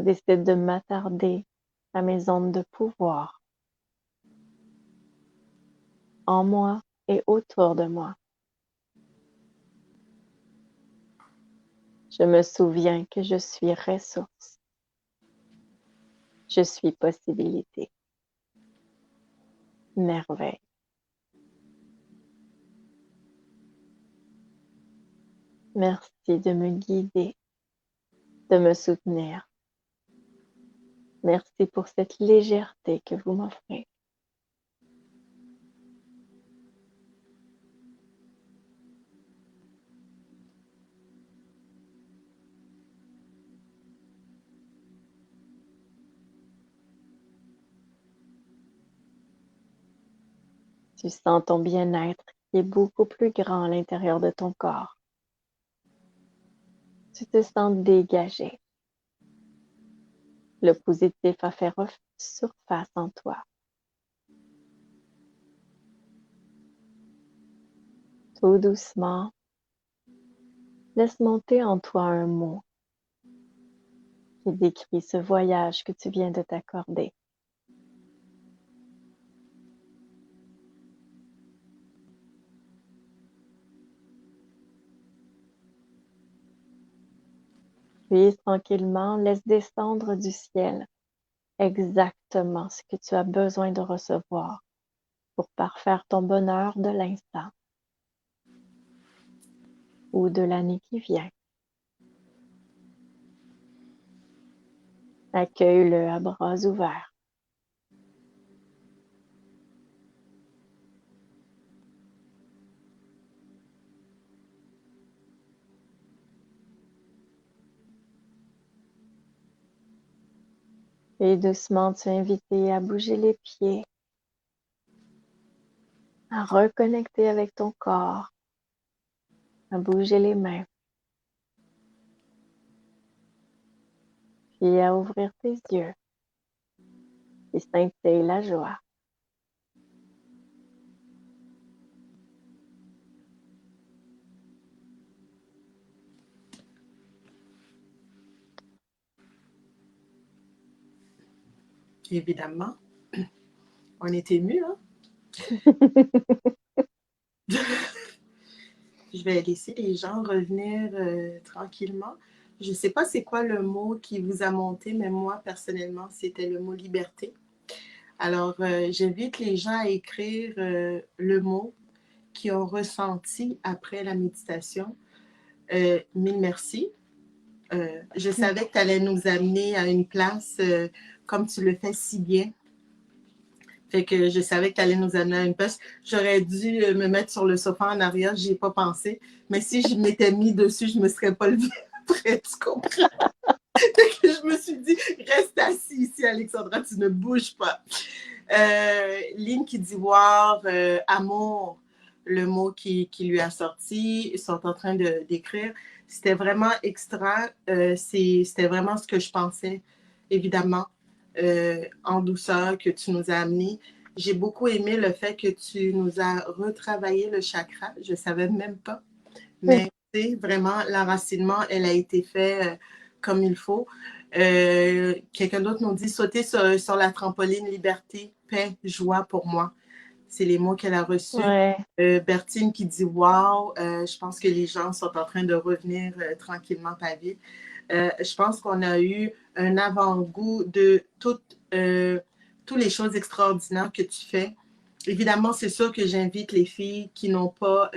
décide de m'attarder à mes zones de pouvoir, en moi et autour de moi. Je me souviens que je suis ressource, je suis possibilité, merveille. Merci de me guider, de me soutenir. Merci pour cette légèreté que vous m'offrez. Tu sens ton bien-être qui est beaucoup plus grand à l'intérieur de ton corps. Tu te sens dégagé. Le positif a fait surface en toi. Tout doucement, laisse monter en toi un mot qui décrit ce voyage que tu viens de t'accorder. Puis tranquillement, laisse descendre du ciel exactement ce que tu as besoin de recevoir pour parfaire ton bonheur de l'instant ou de l'année qui vient. Accueille-le à bras ouverts. Et doucement, tu es invité à bouger les pieds, à reconnecter avec ton corps, à bouger les mains, puis à ouvrir tes yeux qui scintillent la joie. Évidemment, on est ému, hein? Je vais laisser les gens revenir tranquillement. Je ne sais pas c'est quoi le mot qui vous a monté, mais moi, personnellement, c'était le mot liberté. Alors, j'invite les gens à écrire le mot qu'ils ont ressenti après la méditation. Mille merci. Je savais que tu allais nous amener à une place comme tu le fais si bien. Fait que je savais que tu allais nous amener à une place. J'aurais dû me mettre sur le sofa en arrière, j'y ai pas pensé. Mais si je m'étais mis dessus, je me serais pas levée après, tu comprends? Fait que je me suis dit, reste assis ici, Alexandra, tu ne bouges pas. Lynn qui dit voir, amour, le mot qui lui a sorti, ils sont en train d'écrire. C'était vraiment extra. C'était vraiment ce que je pensais, évidemment, en douceur que tu nous as amené. J'ai beaucoup aimé le fait que tu nous as retravaillé le chakra. Je ne savais même pas. Mais vraiment, l'enracinement, elle a été fait comme il faut. Quelqu'un d'autre nous dit sauter sur la trampoline, liberté, paix, joie pour moi. C'est les mots qu'elle a reçus. Ouais. Bertine qui dit wow, je pense que les gens sont en train de revenir tranquillement pas vite. Je pense qu'on a eu un avant-goût de toutes les choses extraordinaires que tu fais. Évidemment, c'est sûr que j'invite les filles qui n'ont pas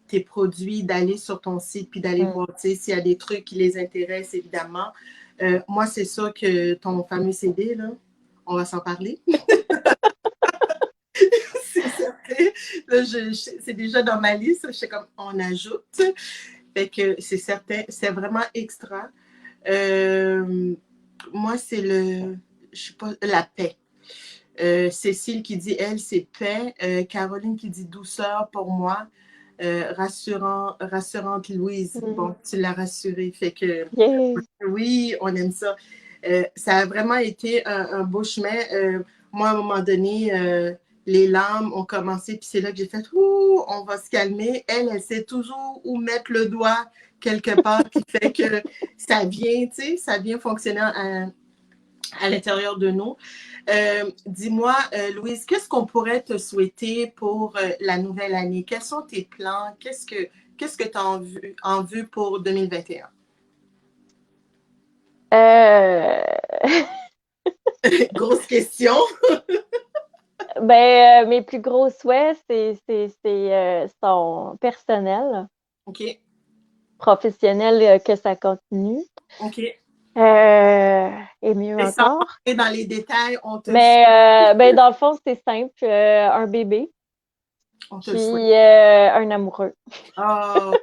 tes produits d'aller sur ton site puis d'aller voir s'il y a des trucs qui les intéressent, évidemment. Moi, c'est sûr que ton fameux CD, là, on va s'en parler. C'est certain. Là, c'est déjà dans ma liste. Je sais comme on ajoute. Fait que c'est certain. C'est vraiment extra. Moi, c'est je sais pas, la paix. Cécile qui dit, elle, c'est paix. Caroline qui dit douceur pour moi. Rassurante Louise. Bon, tu l'as rassurée. Fait que oui, on aime ça. Ça a vraiment été un beau chemin. Moi, à un moment donné, les larmes ont commencé, puis c'est là que j'ai fait, ouh, on va se calmer. Elle sait toujours où mettre le doigt quelque part qui fait que ça vient, tu sais, ça vient fonctionner à l'intérieur de nous. Dis-moi, Louise, qu'est-ce qu'on pourrait te souhaiter pour la nouvelle année? Quels sont tes plans? Qu'est-ce que tu as en vue pour 2021? Euh, Grosse question. ben, mes plus gros souhaits, sont personnels, OK. professionnels, que ça continue. OK. Euh, et mieux Et sans encore. rentrer dans les détails, Mais ben, dans le fond, c'est simple. Un bébé, on te le souhaite. puis un amoureux. Oh,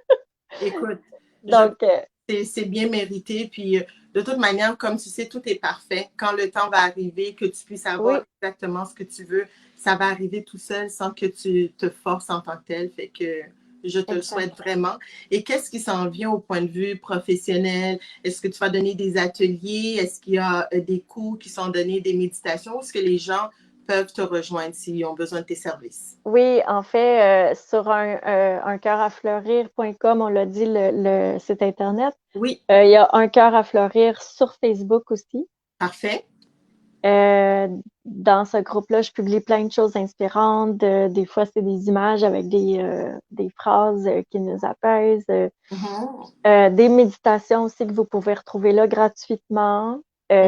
écoute, je Donc, c'est bien mérité. Puis, de toute manière, comme tu sais, tout est parfait. Quand le temps va arriver, que tu puisses avoir oui, exactement ce que tu veux, ça va arriver tout seul sans que tu te forces en tant que tel. Fait que je te le exact. souhaite vraiment. Et qu'est-ce qui s'en vient au point de vue professionnel? Est-ce que tu vas donner des ateliers? Est-ce qu'il y a des cours qui sont donnés, des méditations? Est-ce que les gens peuvent te rejoindre s'ils ont besoin de tes services? Oui, en fait, sur un cœur à fleurir.com, on l'a dit, le site Internet. Oui, Il y a un cœur à fleurir sur Facebook aussi. parfait. Euh, dans ce groupe-là, je publie plein de choses inspirantes. Des fois, c'est des images avec des phrases qui nous apaisent. Mhm. Des méditations aussi que vous pouvez retrouver là gratuitement.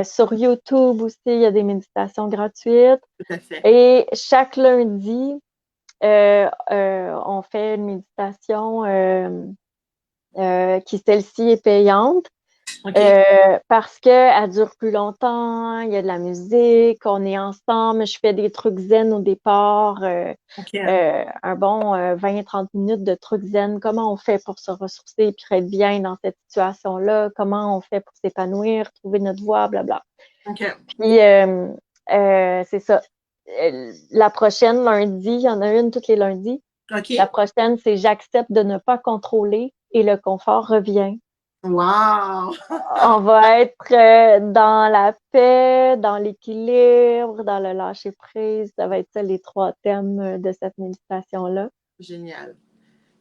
Sur YouTube aussi, il y a des méditations gratuites. Tout à fait. Et chaque lundi, on fait une méditation qui, celle-ci, est payante. OK. Parce qu'elle dure plus longtemps, il y a de la musique, on est ensemble, je fais des trucs zen au départ, OK. un bon 20-30 minutes de trucs zen, comment on fait pour se ressourcer et être bien dans cette situation-là, comment on fait pour s'épanouir, trouver notre voie, blabla. OK. Puis, c'est ça. La prochaine, lundi, il y en a une tous les lundis. La OK. prochaine, c'est j'accepte de ne pas contrôler et le confort revient. Wow! On va être dans la paix, dans l'équilibre, dans le lâcher-prise. Ça va être ça les trois thèmes de cette méditation-là. Génial.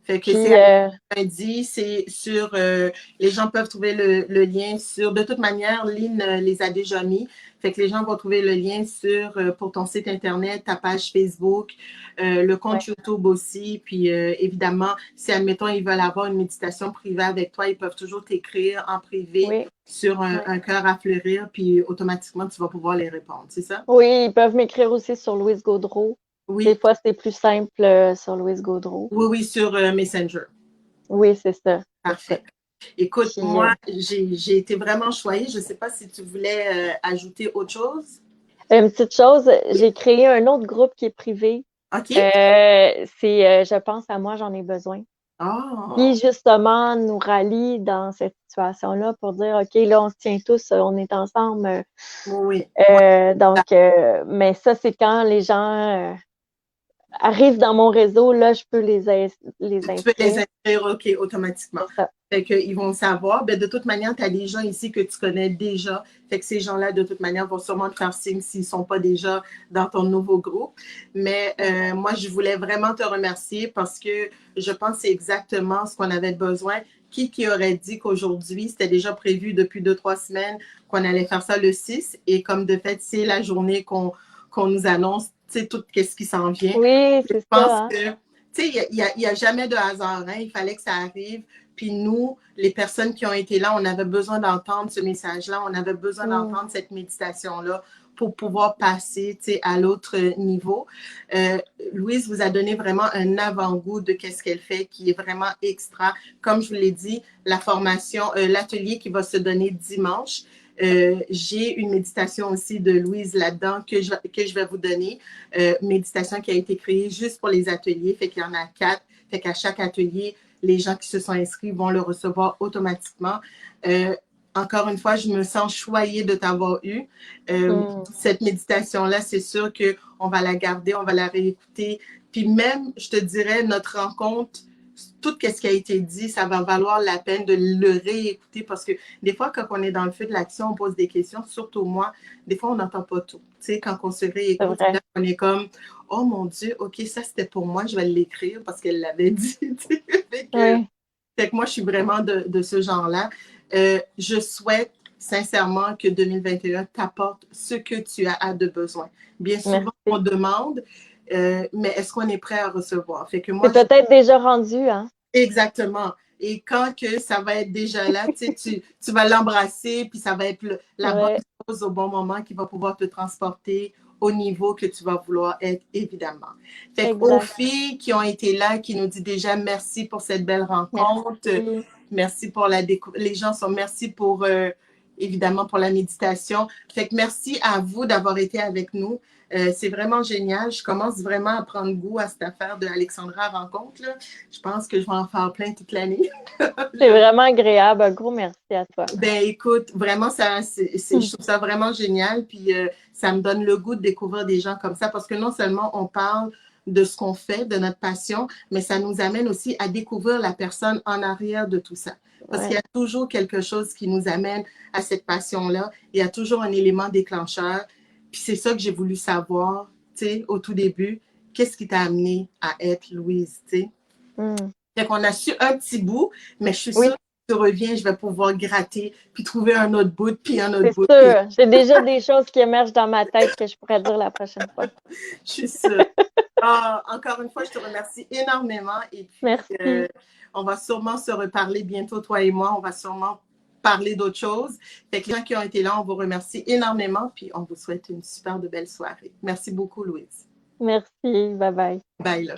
Fait que c'est Puis, lundi, c'est sur, les gens peuvent trouver le lien sur, de toute manière, Lynn les a déjà mis. Fait que les gens vont trouver le lien sur, pour ton site Internet, ta page Facebook, le compte ouais, YouTube aussi. Puis, évidemment, si, admettons, ils veulent avoir une méditation privée avec toi, ils peuvent toujours t'écrire en privé oui, sur oui. un cœur à fleurir, puis automatiquement, tu vas pouvoir les répondre. C'est ça? Oui, ils peuvent m'écrire aussi sur Louise Gaudreau. Des Oui. fois, c'est plus simple sur Louise Gaudreau. Oui, oui, sur Messenger. Oui, c'est ça, c'est ça. Parfait. Écoute, Puis, moi, j'ai été vraiment choyée. Je ne sais pas si tu voulais ajouter autre chose. une petite chose, Oui. j'ai créé un autre groupe qui est privé. OK. C'est Je pense à moi, j'en ai besoin. Qui Oh, justement nous rallie dans cette situation-là pour dire, OK, là, on se tient tous, on est ensemble. oui. Oui. Mais ça, c'est quand les gens arrivent dans mon réseau, là, je peux les Tu peux les inscrire. inscrire, OK, automatiquement. C'est ça. Fait qu'ils vont savoir. Ben, de toute manière, tu as des gens ici que tu connais déjà. Fait que ces gens-là, de toute manière, vont sûrement te faire signe s'ils ne sont pas déjà dans ton nouveau groupe. Mais Exact. moi, je voulais vraiment te remercier parce que je pense que c'est exactement ce qu'on avait besoin. Qui aurait dit qu'aujourd'hui, c'était déjà prévu depuis 2, 3 semaines qu'on allait faire ça le 6 et comme de fait, c'est la journée qu'on nous annonce, tu sais, tout ce qui s'en vient. Oui, Je c'est pense ça, hein? que, tu sais, il y a jamais de hasard, hein? Il fallait que ça arrive. Puis nous, les personnes qui ont été là, on avait besoin d'entendre ce message-là, on avait besoin Mm. d'entendre cette méditation-là pour pouvoir passer, tu sais, à l'autre niveau. Euh, Louise vous a donné vraiment un avant-goût de qu'est-ce qu'elle fait, qui est vraiment extra. Comme je vous l'ai dit, la formation, l'atelier qui va se donner dimanche. J'ai une méditation aussi de Louise là-dedans que je vais vous donner. Méditation qui a été créée juste pour les ateliers. Fait qu'il y en a 4. Fait qu'à chaque atelier, les gens qui se sont inscrits vont le recevoir automatiquement. Encore une fois, je me sens choyée de t'avoir eu. Mm. Cette méditation-là, c'est sûr qu'on va la garder, on va la réécouter. Puis même, je te dirais, notre rencontre, tout ce qui a été dit, ça va valoir la peine de le réécouter parce que des fois, quand on est dans le feu de l'action, on pose des questions, surtout moi, des fois, on n'entend pas tout. Tu sais, quand on se C'est réécoute, vrai. on est comme, oh mon Dieu, OK, ça c'était pour moi, je vais l'écrire parce qu'elle l'avait dit. fait, que, Oui. fait que moi, je suis vraiment de ce genre-là. Je souhaite sincèrement que 2021 t'apporte ce que tu as de besoin. Bien souvent, Merci. on demande, mais est-ce qu'on est prêt à recevoir? Fait que moi, C'est peut-être déjà rendu, hein? exactement. Et quand que ça va être déjà là, tu vas l'embrasser, puis ça va être la bonne Ouais, chose au bon moment qui va pouvoir te transporter au niveau que tu vas vouloir être, évidemment. Fait qu'aux exact. filles qui ont été là, qui nous disent déjà merci pour cette belle rencontre, Merci. merci pour la découverte. Les gens sont merci pour, évidemment, pour la méditation. Fait que merci à vous d'avoir été avec nous. C'est vraiment génial. Je commence vraiment à prendre goût à cette affaire de Alexandra Rencontre, là. Je pense que je vais en faire plein toute l'année. C'est vraiment agréable. Un gros merci à toi. Ben écoute, vraiment, je trouve ça vraiment génial. Puis ça me donne le goût de découvrir des gens comme ça parce que non seulement on parle de ce qu'on fait, de notre passion, mais ça nous amène aussi à découvrir la personne en arrière de tout ça. Parce qu'il y Ouais, a toujours quelque chose qui nous amène à cette passion-là. Il y a toujours un élément déclencheur. Puis c'est ça que j'ai voulu savoir, tu sais, au tout début. Qu'est-ce qui t'a amené à être Louise, tu sais? mm. Fait qu'on a su un petit bout, mais je suis Oui, sûre que si tu reviens, je vais pouvoir gratter, puis trouver un autre bout, puis un autre c'est bout. Puis sûr. J'ai déjà des choses qui émergent dans ma tête que je pourrais dire la prochaine fois. je suis sûre. Ah, encore une fois, je te remercie énormément. Et puis, Merci. on va sûrement se reparler bientôt, toi et moi. On va sûrement parler d'autres choses. Fait que les gens qui ont été là, on vous remercie énormément, puis on vous souhaite une super de belle soirée. Merci beaucoup, Louise. Merci. Bye bye. Bye, là.